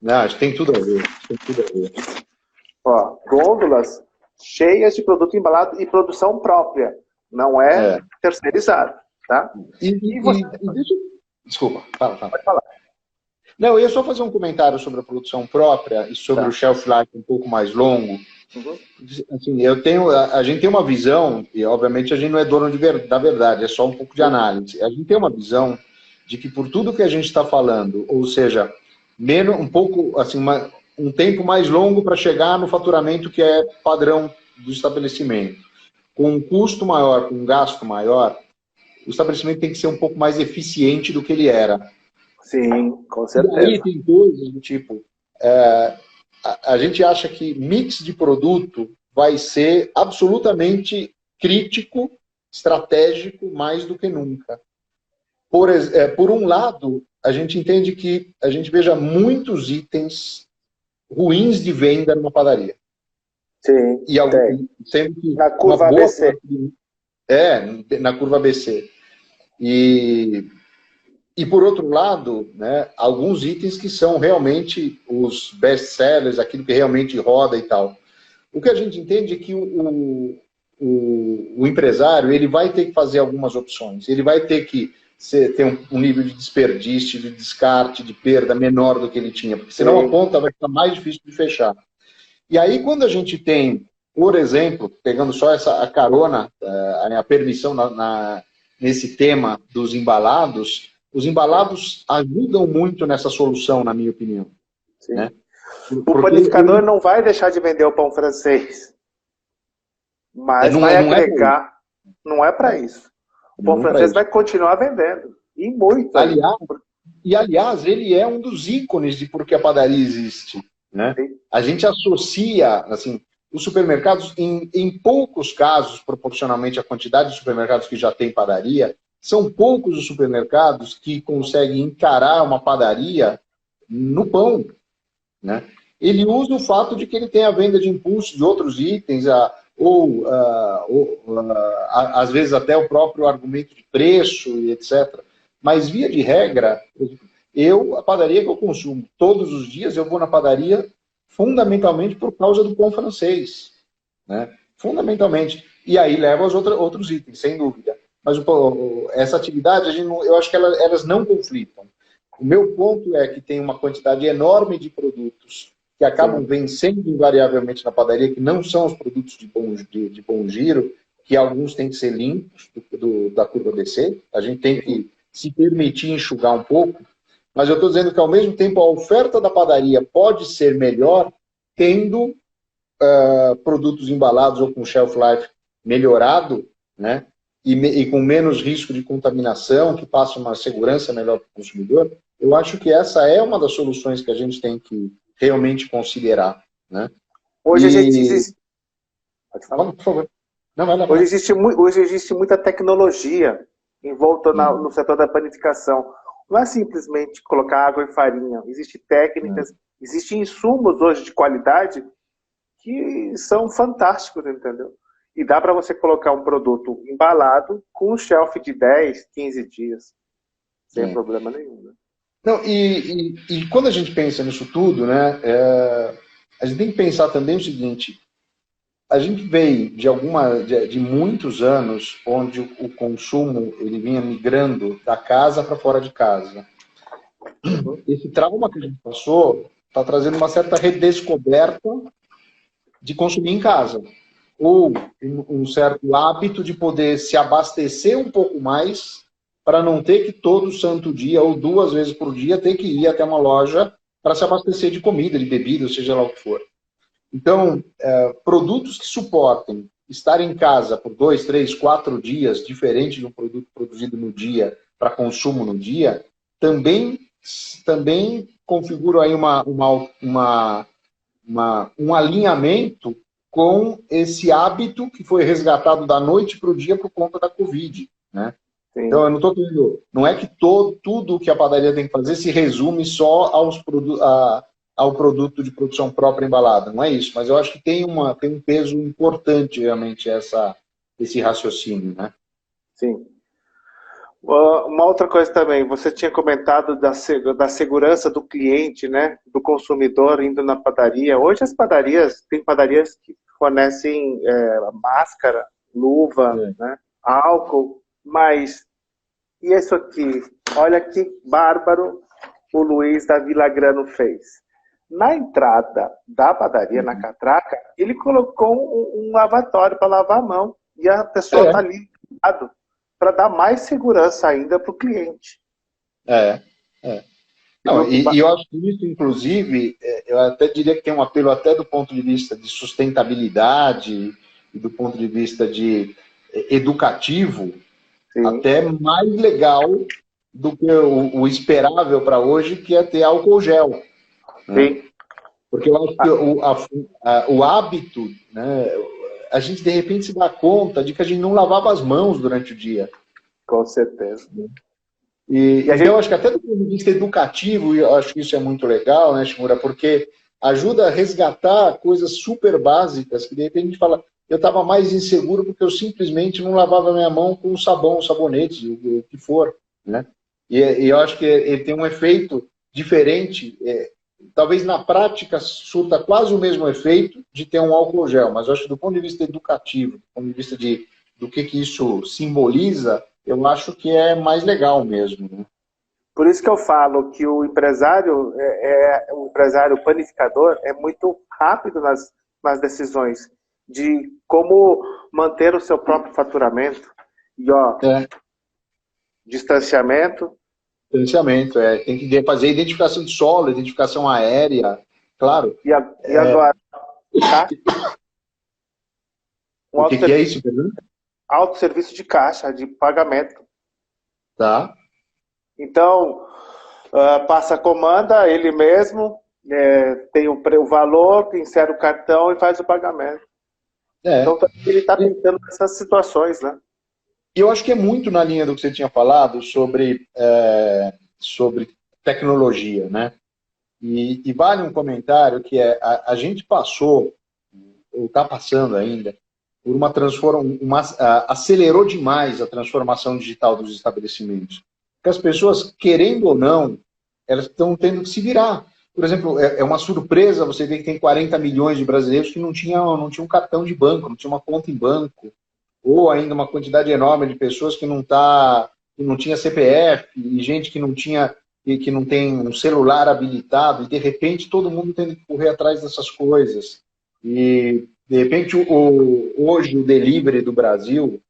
Não, acho que tem tudo a ver. Tem tudo a ver. Ó, gôndolas cheias de produto embalado e produção própria. Não é terceirizado, tá? Desculpa, fala. Pode falar. Não, eu ia só fazer um comentário sobre a produção própria e sobre o shelf life um pouco mais longo. Assim, a gente tem uma visão, e obviamente a gente não é dono da verdade, é só um pouco de análise. A gente tem uma visão de que por tudo que a gente está falando, ou seja, um pouco, assim, um tempo mais longo para chegar no faturamento que é padrão do estabelecimento, com um custo maior, com um gasto maior, o estabelecimento tem que ser um pouco mais eficiente do que ele era. Sim, com certeza. E aí tem coisas do tipo, a gente acha que mix de produto vai ser absolutamente crítico, estratégico, mais do que nunca. Por um lado, a gente entende que a gente veja muitos itens ruins de venda numa padaria. Sim, sendo que na curva ABC. Na curva ABC. E por outro lado, né, alguns itens que são realmente os best-sellers, aquilo que realmente roda e tal. O que a gente entende é que o empresário ele vai ter que fazer algumas opções. Ele vai ter que ter um nível de desperdício, de descarte, de perda menor do que ele tinha, porque senão a conta vai ficar mais difícil de fechar. E aí, quando a gente tem, por exemplo, pegando só a carona, a permissão nesse tema dos embalados, os embalados ajudam muito nessa solução, na minha opinião. Né? O panificador não vai deixar de vender o pão francês, mas vai agregar. Não é para isso. O pão francês vai continuar vendendo. E muito. Aliás, ele é um dos ícones de por que a padaria existe. Né? A gente associa, assim, os supermercados, em poucos casos, proporcionalmente à quantidade de supermercados que já tem padaria, são poucos os supermercados que conseguem encarar uma padaria no pão. Né? Ele usa o fato de que ele tem a venda de impulso de outros itens, às vezes até o próprio argumento de preço e etc. Mas, via de regra, a padaria que eu consumo todos os dias, eu vou na padaria fundamentalmente por causa do pão francês. Né? Fundamentalmente. E aí leva aos outros itens, sem dúvida. Mas essa atividade, eu acho que elas não conflitam. O meu ponto é que tem uma quantidade enorme de produtos que acabam vencendo invariavelmente na padaria, que não são os produtos de bom giro, que alguns têm que ser limpos da curva ABC. A gente tem que se permitir enxugar um pouco. Mas eu estou dizendo que, ao mesmo tempo, a oferta da padaria pode ser melhor tendo produtos embalados ou com shelf life melhorado, né? E com menos risco de contaminação, que passa uma segurança melhor para o consumidor, eu acho que essa é uma das soluções que a gente tem que realmente considerar, né? Hoje a gente existe... Pode falar? Por favor. Não, vai lá. Hoje existe muita tecnologia envolta no setor da panificação. Não é simplesmente colocar água e farinha. Existem técnicas, existem insumos hoje de qualidade que são fantásticos, entendeu? E dá para você colocar um produto embalado com um shelf de 10, 15 dias, sem problema nenhum. Né? Não, e quando a gente pensa nisso tudo, né, a gente tem que pensar também o seguinte: a gente veio de muitos anos onde o consumo ele vinha migrando da casa para fora de casa. Esse trauma que a gente passou está trazendo uma certa redescoberta de consumir em casa. Ou um certo hábito de poder se abastecer um pouco mais para não ter que todo santo dia ou 2 vezes por dia ter que ir até uma loja para se abastecer de comida, de bebida, seja lá o que for. Então, produtos que suportem estar em casa por 2, 3, 4 dias, diferente de um produto produzido no dia para consumo no dia, também configuram aí um alinhamento com esse hábito que foi resgatado da noite para o dia por conta da Covid, né? Então, eu não estou dizendo, não é que tudo que a padaria tem que fazer se resume só ao produto de produção própria embalada, não é isso, mas eu acho que tem um peso importante realmente esse raciocínio, né? Sim. Uma outra coisa também, você tinha comentado da segurança do cliente, né, do consumidor indo na padaria. Hoje tem padarias que fornecem máscara, luva, né, álcool, mas e isso aqui? Olha que bárbaro o Luiz da Vilagrano fez. Na entrada da padaria, na catraca, ele colocou um lavatório para lavar a mão e a pessoa está ali do lado, para dar mais segurança ainda para o cliente. Não, e eu acho que isso, inclusive, eu até diria que tem um apelo até do ponto de vista de sustentabilidade e do ponto de vista de educativo, até mais legal do que o esperável para hoje, que é ter álcool gel. Né? Porque eu acho que o hábito, né, a gente de repente se dá conta de que a gente não lavava as mãos durante o dia. Com certeza. Então, eu acho que até do ponto de vista educativo, eu acho que isso é muito legal, né, Shimura? Porque ajuda a resgatar coisas super básicas que de repente a gente fala, eu estava mais inseguro porque eu simplesmente não lavava minha mão com sabão, sabonete, o que for. Né? E eu acho que ele tem um efeito diferente. Talvez na prática surta quase o mesmo efeito de ter um álcool gel, mas eu acho que do ponto de vista educativo, do ponto de vista do que isso simboliza, eu acho que é mais legal mesmo. Né? Por isso que eu falo que o empresário panificador é muito rápido nas decisões de como manter o seu próprio faturamento. E distanciamento. Distanciamento, tem que fazer identificação de solo, identificação aérea, claro. E agora? O que é isso, Pedro? Autosserviço de caixa, de pagamento. Tá. Então, passa a comanda, ele mesmo tem o valor, insere o cartão e faz o pagamento. Então, ele está tentando essas situações, né? E eu acho que é muito na linha do que você tinha falado sobre tecnologia, né? E vale um comentário que a gente passou, ou está passando ainda, por uma acelerou demais a transformação digital dos estabelecimentos. Porque as pessoas, querendo ou não, elas estão tendo que se virar. Por exemplo, é uma surpresa você ver que tem 40 milhões de brasileiros que não tinham um cartão de banco, não tinha uma conta em banco, ou ainda uma quantidade enorme de pessoas que não tinha CPF, e gente que não tem um celular habilitado, e de repente todo mundo tendo que correr atrás dessas coisas. E de repente hoje o delivery do Brasil,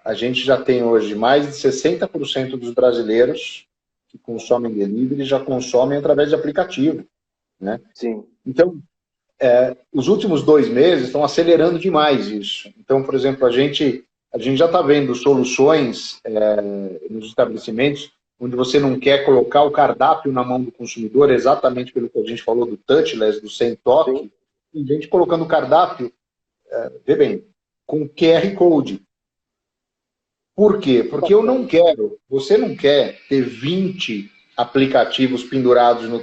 a gente já tem hoje mais de 60% dos brasileiros que consomem delivery já consomem através de aplicativo, né? Sim. Então, os últimos 2 meses estão acelerando demais isso. Então, por exemplo, a gente já está vendo soluções nos estabelecimentos onde você não quer colocar o cardápio na mão do consumidor, exatamente pelo que a gente falou do touchless, do sem toque, e gente colocando o cardápio, vê bem, com QR Code. Por quê? Porque você não quer ter 20 aplicativos pendurados no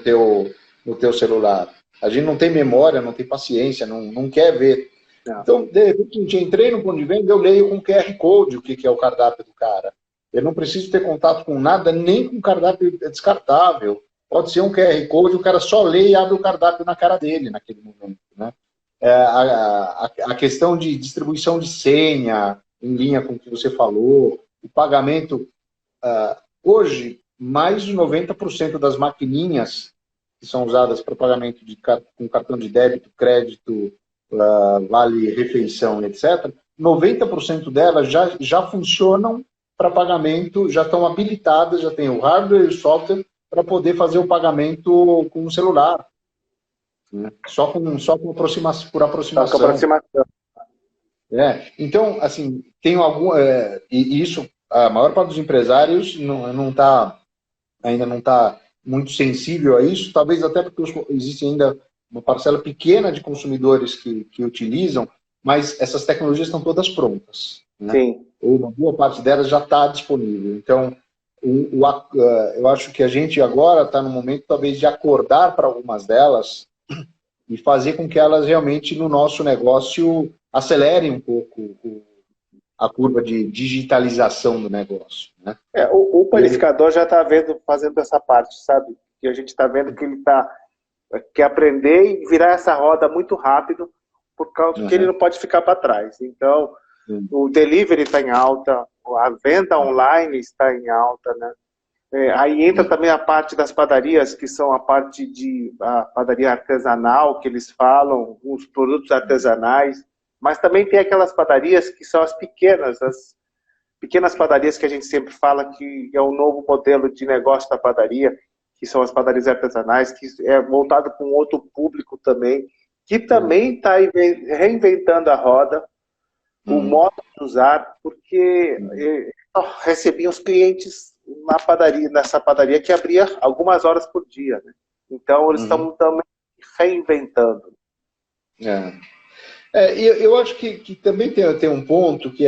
teu celular. A gente não tem memória, não tem paciência, não quer ver. Não. Então, de repente, entrei no ponto de venda, eu leio com QR Code o que é o cardápio do cara. Eu não preciso ter contato com nada, nem com cardápio descartável. Pode ser um QR Code, o cara só lê e abre o cardápio na cara dele naquele momento. Né? A questão de distribuição de senha, em linha com o que você falou, o pagamento. Hoje, mais de 90% das maquininhas que são usadas para pagamento com cartão de débito, crédito, vale refeição, etc., 90% delas já funcionam para pagamento, já estão habilitadas, já tem o hardware e o software para poder fazer o pagamento com o celular. Né? Só por aproximação. Então, assim, tem algum... e isso, a maior parte dos empresários ainda não está muito sensível a isso, talvez até porque existe ainda uma parcela pequena de consumidores que utilizam, mas essas tecnologias estão todas prontas. Né? Sim. Ou uma boa parte delas já está disponível. Então, eu acho que a gente agora está no momento, talvez, de acordar para algumas delas e fazer com que elas realmente, no nosso negócio, acelerem um pouco a curva de digitalização do negócio. Né? O panificador já está fazendo essa parte, sabe? Que a gente está vendo que ele quer aprender e virar essa roda muito rápido, por causa que ele não pode ficar para trás. Então, o delivery está em alta, a venda online está em alta, né? Aí entra também a parte das padarias, que são a padaria artesanal, que eles falam, os produtos artesanais, mas também tem aquelas padarias que são as pequenas padarias que a gente sempre fala que é o novo modelo de negócio da padaria, que são as padarias artesanais, que é voltado para um outro público também, que também está reinventando a roda, o modo de usar, porque recebiam os clientes nessa padaria que abria algumas horas por dia. Né? Então, eles estão também reinventando. Eu acho que também tem um ponto que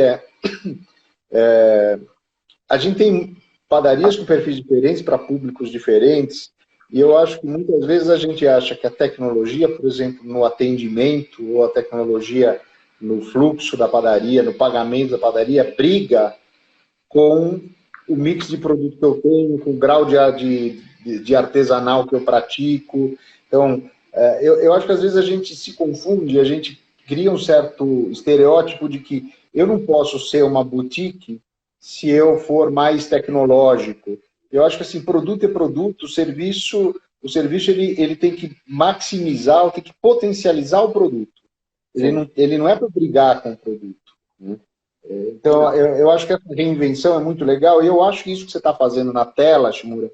a gente tem padarias com perfis diferentes para públicos diferentes, e eu acho que muitas vezes a gente acha que a tecnologia, por exemplo, no atendimento, ou a tecnologia no fluxo da padaria, no pagamento da padaria, briga com o mix de produto que eu tenho, com o grau de artesanal que eu pratico. Então, eu acho que às vezes a gente se confunde, a gente cria um certo estereótipo de que eu não posso ser uma boutique se eu for mais tecnológico. Eu acho que assim, produto é produto, o serviço ele tem que maximizar, tem que potencializar o produto. Ele não é para brigar com o produto. Né? Então, eu acho que essa reinvenção é muito legal, e eu acho que isso que você está fazendo na tela, Shimura,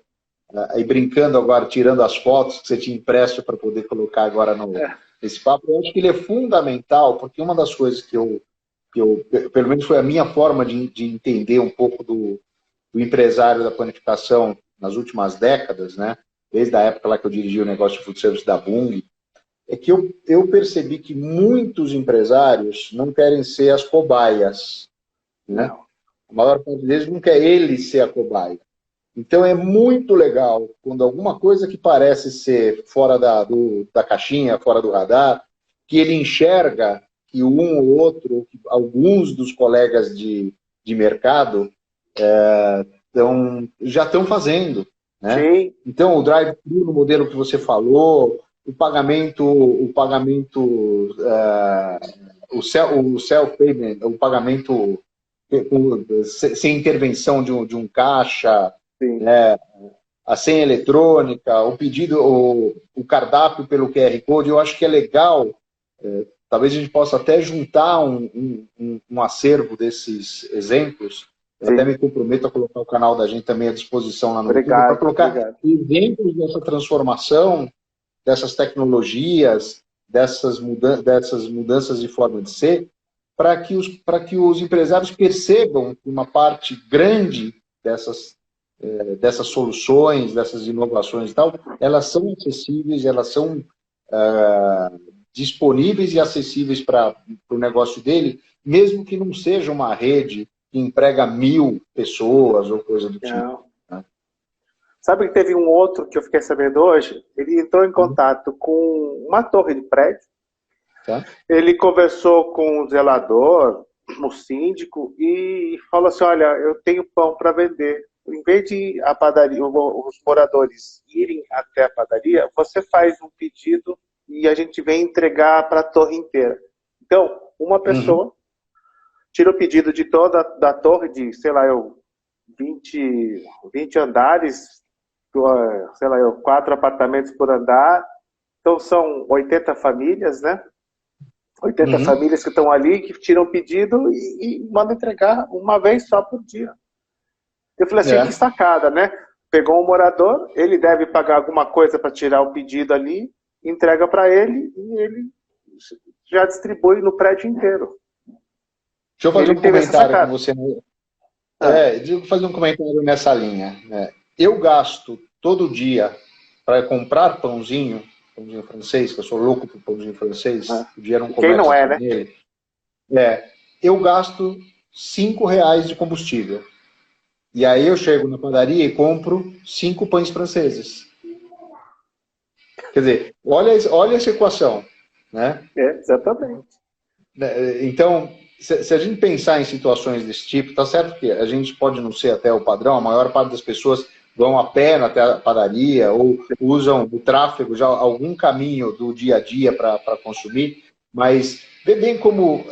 aí brincando agora, tirando as fotos que você tinha impresso para poder colocar agora nesse papo, eu acho que ele é fundamental, porque uma das coisas que eu pelo menos foi a minha forma de entender um pouco do empresário da panificação nas últimas décadas, né? Desde a época lá que eu dirigi o negócio de food service da Bung, é que eu percebi que muitos empresários não querem ser as cobaias. Né? A maior parte deles não quer ele ser a cobaia. Então é muito legal quando alguma coisa que parece ser fora da caixinha, fora do radar, que ele enxerga que um ou outro, alguns dos colegas de mercado já estão fazendo. Né? Então o drive-thru no modelo que você falou, o pagamento, o self-payment, o pagamento sem intervenção de um caixa, né? A senha eletrônica, o pedido, o cardápio pelo QR Code, eu acho que é legal. Talvez a gente possa até juntar um acervo desses exemplos. Eu até me comprometo a colocar o canal da gente também à disposição lá no YouTube, para colocar exemplos dessa transformação, dessas tecnologias, dessas mudanças de forma de ser, para que os empresários percebam que uma parte grande dessas soluções, dessas inovações e tal, elas são acessíveis, elas são disponíveis e acessíveis para o negócio dele, mesmo que não seja uma rede que emprega 1000 pessoas ou coisa do tipo. Né? Sabe que teve um outro que eu fiquei sabendo hoje? Ele entrou em contato com uma torre de prédio, tá? Ele conversou com o zelador, o síndico, e falou assim, olha, eu tenho pão para vender. Em vez de a padaria, os moradores irem até a padaria, você faz um pedido e a gente vem entregar para a torre inteira. Então, uma pessoa tira o pedido de toda da torre, de, sei lá, 20 andares, sei lá, 4 apartamentos por andar. Então, são 80 famílias, né? 80 famílias que estão ali, que tiram o pedido e mandam entregar uma vez só por dia. Eu falei assim, que sacada, né? Pegou um morador, ele deve pagar alguma coisa para tirar o pedido ali, entrega para ele e ele já distribui no prédio inteiro. Deixa eu fazer um comentário com você. Deixa eu fazer um comentário nessa linha. Eu gasto todo dia para comprar pãozinho francês, que eu sou louco por pãozinho francês. O dia não começa. Quem não é, né? Eu gasto R$5 de combustível. E aí eu chego na padaria e compro 5 pães franceses. Quer dizer, olha essa equação. Né? Exatamente. Então, se a gente pensar em situações desse tipo, tá certo que a gente pode não ser até o padrão, a maior parte das pessoas vão a pé até a padaria ou usam o tráfego, já algum caminho do dia a dia para consumir, mas vê bem como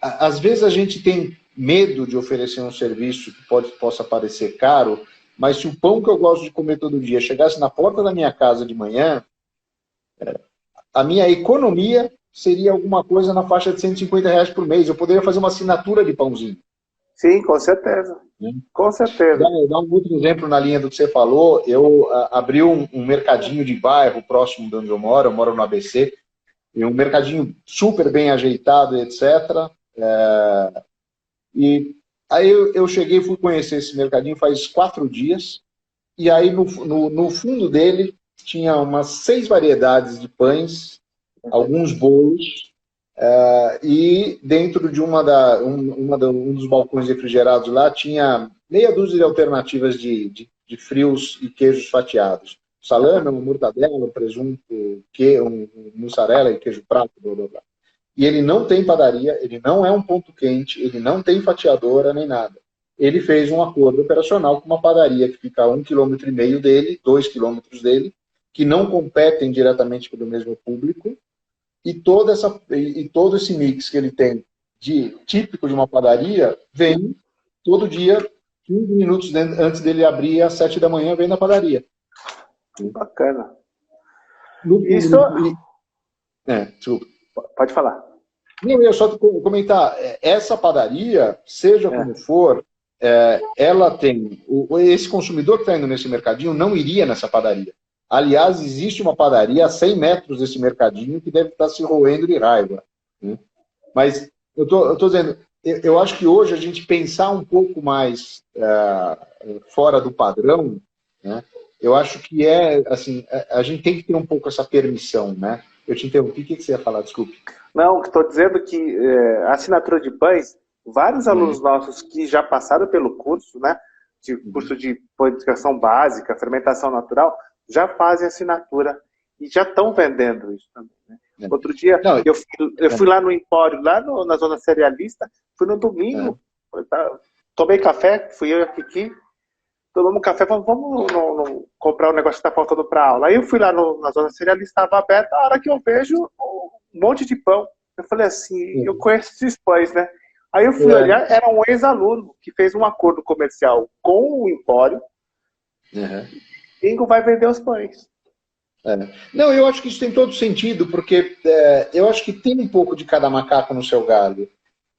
às vezes a gente tem medo de oferecer um serviço que possa parecer caro, mas se o pão que eu gosto de comer todo dia chegasse na porta da minha casa de manhã, a minha economia seria alguma coisa na faixa de R$150 por mês. Eu poderia fazer uma assinatura de pãozinho. Sim, com certeza. Com certeza. Dá um outro exemplo na linha do que você falou. Eu abri um mercadinho de bairro próximo de onde eu moro no ABC, e um mercadinho super bem ajeitado, etc. E aí eu cheguei e fui conhecer esse mercadinho faz 4 dias, e aí no fundo dele tinha umas 6 variedades de pães, alguns bolos, e dentro de um dos balcões refrigerados lá tinha meia dúzia de alternativas de frios e queijos fatiados. Salame, uma mortadela, um presunto, um mussarela e queijo prato, blá, blá, blá. E ele não tem padaria, ele não é um ponto quente, ele não tem fatiadora nem nada. Ele fez um acordo operacional com uma padaria que fica a 1,5 km dele, 2 km dele, que não competem diretamente pelo mesmo público, e todo esse mix que ele tem típico de uma padaria vem todo dia, 15 minutos antes dele abrir, às 7 da manhã, vem na padaria. Bacana. Desculpa. Pode falar. Não, eu ia só comentar, essa padaria, seja como for, ela tem, esse consumidor que está indo nesse mercadinho não iria nessa padaria. Aliás, existe uma padaria a 100 metros desse mercadinho que deve estar se roendo de raiva. Né? Mas eu estou dizendo, eu acho que hoje a gente pensar um pouco mais fora do padrão, né? Eu acho que assim, a gente tem que ter um pouco essa permissão, né? Eu te interrompi, o que você ia falar? Desculpe. Não, estou dizendo que a assinatura de pães, vários alunos nossos que já passaram pelo curso, né? Curso de panificação básica, fermentação natural, já fazem assinatura e já estão vendendo isso também. Né? Outro dia, eu fui lá no Empório, lá na Zona Cerealista, fui no domingo, tomei café, fui eu e a Kiki, tomamos um café, falamos, vamos comprar um negócio que está faltando para aula. Aí eu fui lá na Zona Cerealista, estava aberta, a hora que eu vejo um monte de pão. Eu falei assim, eu conheço esses pães, né? Aí eu fui olhar, era um ex-aluno que fez um acordo comercial com o Empório, Bingo vai vender os pães. Não, eu acho que isso tem todo sentido, porque eu acho que tem um pouco de cada macaco no seu galho.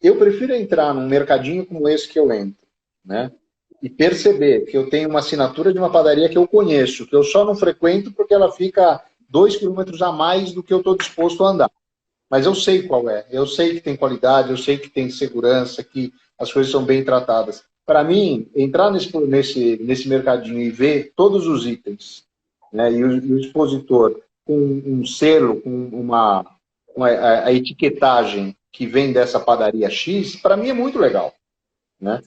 Eu prefiro entrar num mercadinho como esse que eu entro, né? E perceber que eu tenho uma assinatura de uma padaria que eu conheço, que eu só não frequento porque ela fica 2 km a mais do que eu estou disposto a andar. Mas eu sei qual é. Eu sei que tem qualidade, eu sei que tem segurança, que as coisas são bem tratadas. Para mim, entrar nesse mercadinho e ver todos os itens, né, e o expositor com um selo, com a etiquetagem que vem dessa padaria X, para mim é muito legal. Né?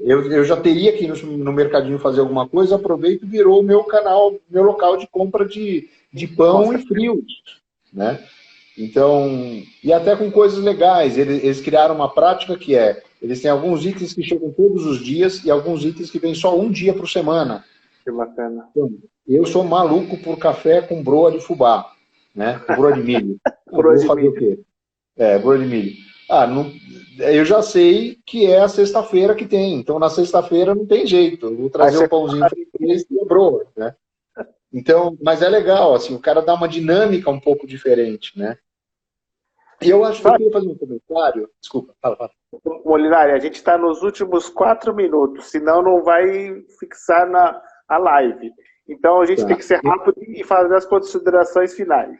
Eu já teria que ir no mercadinho fazer alguma coisa, aproveito e virou o meu canal, meu local de compra de pão e frios. Né? Então, e até com coisas legais. Eles criaram uma prática que eles têm alguns itens que chegam todos os dias e alguns itens que vêm só um dia por semana. Que bacana. Então, eu sou maluco por café com broa de fubá, né? Com broa de milho. Broa de vou fazer milho. o quê? Broa de milho. Eu já sei que é a sexta-feira que tem. Então, na sexta-feira não tem jeito. Eu vou trazer um pãozinho fresco e a broa, né? Então, mas é legal, assim, o cara dá uma dinâmica um pouco diferente, né? E eu acho que eu queria fazer um comentário. Desculpa, fala. Molinari, a gente está nos últimos 4 minutos, senão não vai fixar a live. Então a gente tem que ser rápido e fazer as considerações finais.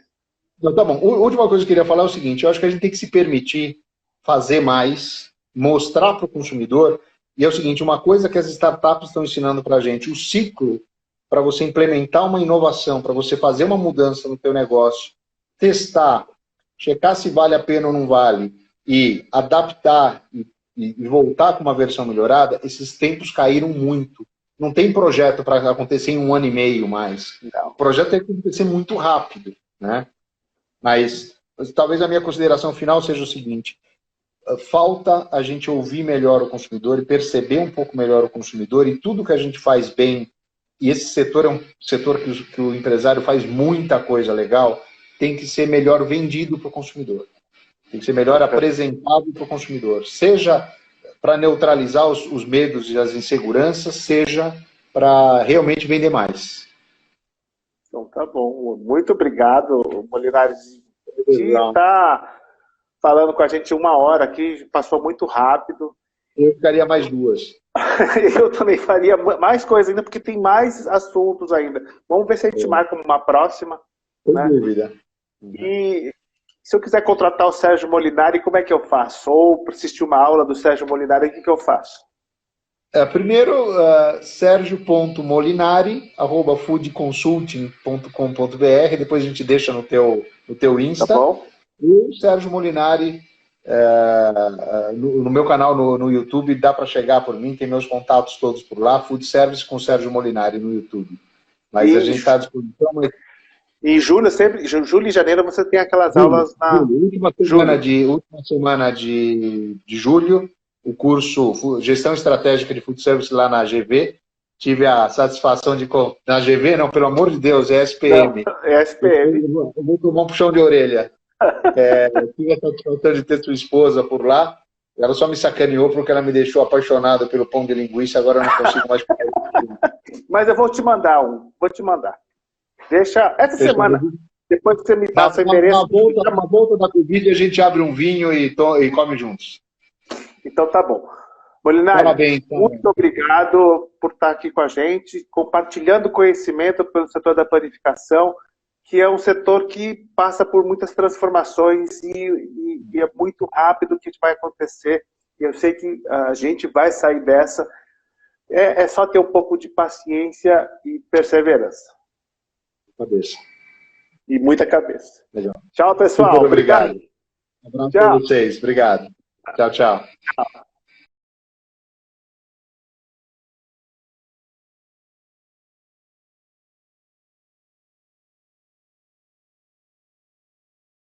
Então, tá bom. A última coisa que eu queria falar é o seguinte: eu acho que a gente tem que se permitir fazer mais, mostrar para o consumidor. E é o seguinte: uma coisa que as startups estão ensinando para a gente, o ciclo para você implementar uma inovação, para você fazer uma mudança no teu negócio, testar, checar se vale a pena ou não vale, e adaptar e voltar com uma versão melhorada, esses tempos caíram muito. Não tem projeto para acontecer em 1 ano e meio mais. Não. O projeto tem que acontecer muito rápido, né? Mas talvez a minha consideração final seja o seguinte: falta a gente ouvir melhor o consumidor e perceber um pouco melhor o consumidor, e tudo que a gente faz bem, e esse setor é um setor que o empresário faz muita coisa legal, tem que ser melhor vendido para o consumidor. Tem que ser melhor apresentado para o consumidor. Seja para neutralizar os medos e as inseguranças, seja para realmente vender mais. Então tá bom. Muito obrigado, Molinari, de estar falando com a gente 1 hora aqui. Passou muito rápido. Eu ficaria mais 2. Eu também faria mais coisa ainda, porque tem mais assuntos ainda. Vamos ver se a gente marca uma próxima. Sem dúvida. E se eu quiser contratar o Sérgio Molinari, como é que eu faço? Ou assistir uma aula do Sérgio Molinari, o que eu faço? Primeiro, sergio.molinari@foodconsulting.com.br. Depois a gente deixa no teu Insta. Tá bom. E o Sérgio Molinari, no meu canal no YouTube, dá para chegar por mim, tem meus contatos todos por lá. Food Service com Sérgio Molinari no YouTube. Mas a gente está à disposição. Em julho, julho e janeiro, você tem aquelas aulas na... Última semana de julho, o curso Gestão Estratégica de Food Service lá na GV. Tive a satisfação de... Na GV, não, pelo amor de Deus, é SPM. Não, é SPM. Eu vou tomar um puxão de orelha. Tive a satisfação de ter sua esposa por lá. Ela só me sacaneou porque ela me deixou apaixonado pelo pão de linguiça, agora eu não consigo mais comer. Mas eu vou te mandar Vou te mandar. Deixa essa semana, depois que você me passa o endereço... Na volta da Covid, a gente abre um vinho e come juntos. Então tá bom. Molinari, parabéns, muito obrigado por estar aqui com a gente, compartilhando conhecimento pelo setor da panificação, que é um setor que passa por muitas transformações e é muito rápido o que vai acontecer. E eu sei que a gente vai sair dessa. É só ter um pouco de paciência e perseverança. Cabeça. E muita cabeça. Legal. Tchau, pessoal. Muito obrigado. Um abraço para vocês. Obrigado. Tchau, tchau. Tchau.